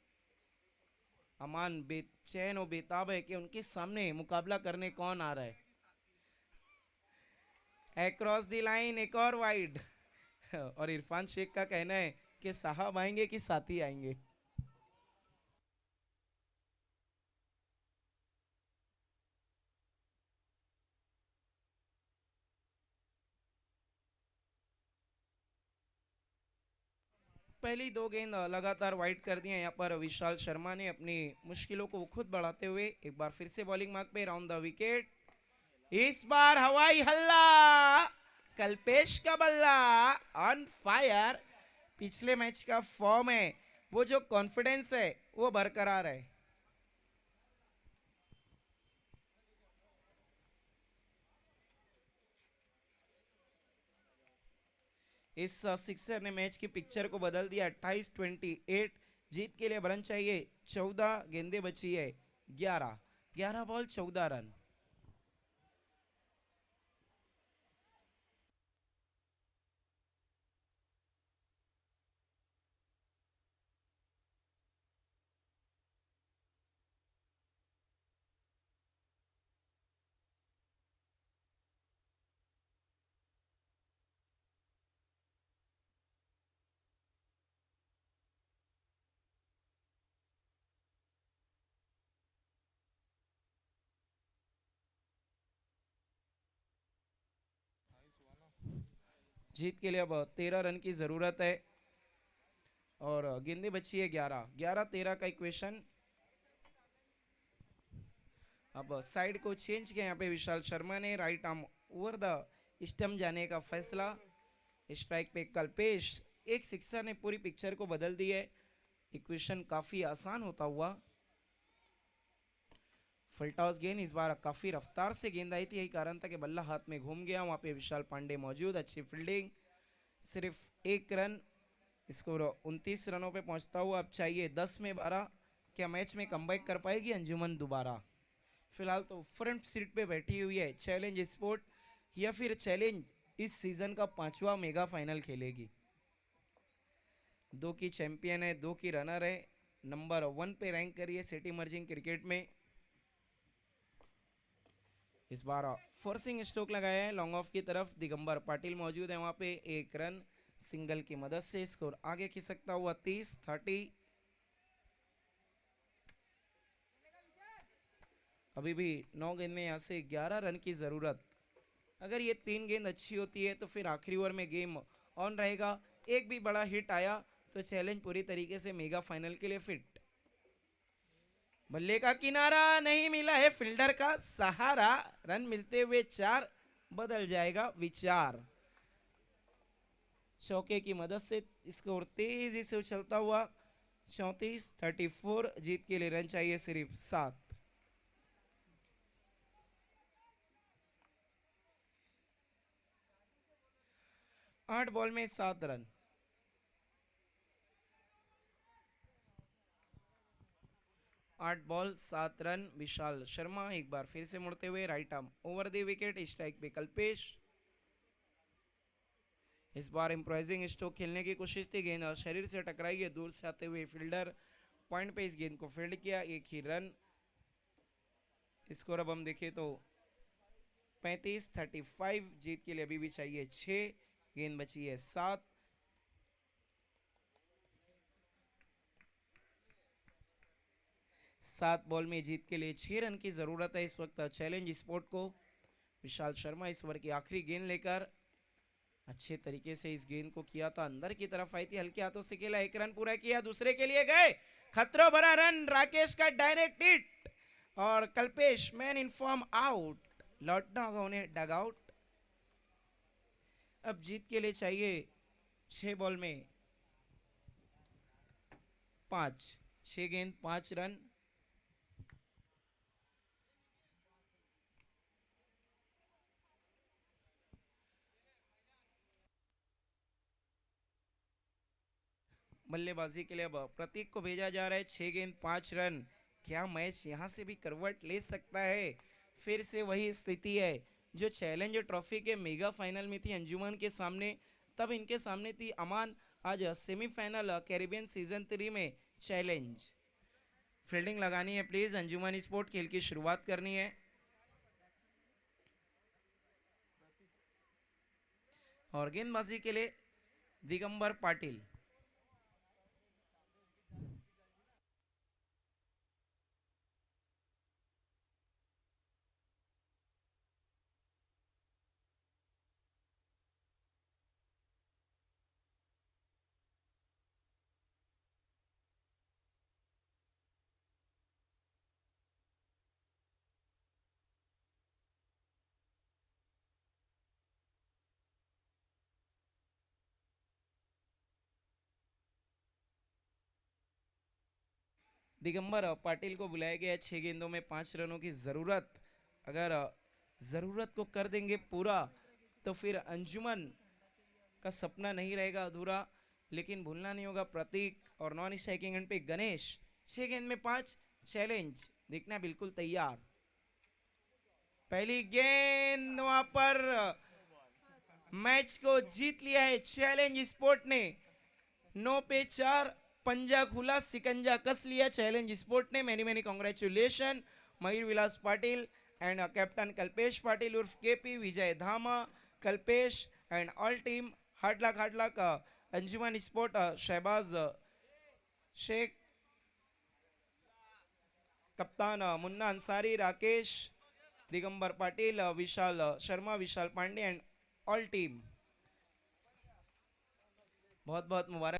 अमान बेचैन और बेताब है कि उनके सामने मुकाबला करने कौन आ रहा है। अक्रॉस द लाइन, एक और वाइड। और इरफान शेख का कहना है कि साहब आएंगे कि साथी आएंगे। पहली 2 गेंद लगातार वाइड कर दिए यहाँ पर विशाल शर्मा ने, अपनी मुश्किलों को खुद बढ़ाते हुए। एक बार फिर से बॉलिंग मार्क पे, राउंड द विकेट। इस बार हवाई हल्ला, कल्पेश का बल्ला ऑन फायर। पिछले मैच का फॉर्म है, वो जो कॉन्फिडेंस है वो बरकरार है। इस सिक्सर ने मैच की पिक्चर को बदल दिया। 28-28 जीत के लिए रन चाहिए 14, गेंदे बची है 11। 11 बॉल 14 रन। जीत के लिए अब 13 रन की जरूरत है और गेंदे बची है 11। 11-13 का इक्वेशन। अब साइड को चेंज किया यहाँ पे विशाल शर्मा ने, right arm over the stump जाने का फैसला। स्ट्राइक पे कल्पेश। एक सिक्सर ने पूरी पिक्चर को बदल दी है। इक्वेशन काफी आसान होता हुआ। फुलटॉस गेंद, इस बार काफी रफ्तार से गेंद आई थी, यही कारण था कि बल्ला हाथ में घूम गया। वहां पे विशाल पांडे मौजूद, अच्छी फील्डिंग, सिर्फ 1 रन। स्कोर 29 रनों पे पहुंचता हुआ। अब चाहिए 10 में 12। क्या मैच में कमबैक कर पाएगी अंजुमन दोबारा? फिलहाल तो फ्रंट सीट पे बैठी हुई है चैलेंज स्पोर्ट, या फिर चैलेंज इस सीजन का 5वां मेगा फाइनल खेलेगी। 2 की चैंपियन है, 2 की रनर है, नंबर 1 पे रैंक करी है सिटी इमर्जिंग क्रिकेट में। इस बार फोर्सिंग स्ट्रोक लगाया है लॉन्ग ऑफ की तरफ, दिगंबर पाटिल मौजूद है वहां पे। 1 रन सिंगल की मदद से स्कोर आगे खिसकता हुआ 30-30। अभी भी 9 गेंद में यहां से 11 रन की जरूरत। अगर ये 3 गेंद अच्छी होती है तो फिर आखिरी ओवर में गेम ऑन रहेगा। एक भी बड़ा हिट आया तो चैलेंज पूरी तरीके से मेगा फाइनल के लिए फिट। बल्ले का किनारा नहीं मिला है, फील्डर का सहारा, रन मिलते हुए 4, बदल जाएगा विचार। चौके की मदद से स्कोर तेजी से उछलता हुआ 34-34। जीत के लिए रन चाहिए सिर्फ 7। 8 बॉल में 7 run. 8 ball 7 run. Vishal Sharma एक बार फिर से मुड़ते हुए, right arm over the wicket. Strike पे कल्पेश। इस बार इम्प्रोवाइजिंग स्ट्रोक खेलने की कोशिश थी, गेंद शरीर से टकराई है, दूर से आते हुए फील्डर पॉइंट पे इस गेंद को फील्ड किया, 1 ही रन। स्कोर अब हम देखें तो 35-35। जीत के लिए अभी भी चाहिए 6, गेंद बची है 7। सात बॉल में जीत के लिए 6 रन की जरूरत है इस वक्त चैलेंज स्पोर्ट को। विशाल शर्मा इस ओवर की आखिरी गेंद लेकर अच्छे तरीके से इस गेंद को किया था, अंदर की तरफ आई थी, हल्के हाथों से खेला, 1 रन पूरा किया, दूसरे के लिए गए, खतरा भरा रन, राकेश का डायरेक्ट हिट और Kalpesh man in form out. लौटना होगा उन्हें डग आउट। अब जीत के लिए चाहिए 6 बॉल में 5, 6 गेंद 5 रन। बल्लेबाजी के लिए अब प्रतीक को भेजा जा रहा है। 6 गेंद 5 रन। क्या मैच यहां से भी करवट ले सकता है? फिर से वही स्थिति है जो चैलेंज ट्रॉफी के मेगा फाइनल में थी अंजुमन के सामने, तब इनके सामने थी अमान। आज सेमीफाइनल कैरिबियन सीजन 3 में चैलेंज। फील्डिंग लगानी है प्लीज, अंजुमन स्पोर्ट खेल की शुरुआत करनी है। और गेंदबाजी के लिए दिगंबर पाटिल। दिगंबर पाटिल को बुलाया गया है। 6 गेंदों में 5 रनों की जरूरत। अगर जरूरत को कर देंगे पूरा तो फिर अंजुमन का सपना नहीं रहेगा अधूरा। लेकिन भूलना नहीं होगा प्रतीक और नॉन स्ट्राइकिंग एंड पे गणेश। 6 गेंद में 5 चैलेंज देखना बिल्कुल तैयार। पहली गेंद वहां पर मैच को जीत लिया है चैलेंज स्पोर्ट ने। 9 पे 4, पंजा खुला, सिकंजा कस लिया चैलेंज स्पोर्ट ने। Many many congratulation Mayur Vilas Patil and captain Kalpesh Patil उर्फ KP, Vijay Dhama, Kalpesh and all team. Hard luck Anjuman sport, Shahbaz Shaikh, कप्तान Munna Ansari, Rakesh, Digambar Patil, Vishal Sharma, Vishal Pande and all team. बहुत बहुत मुबारक।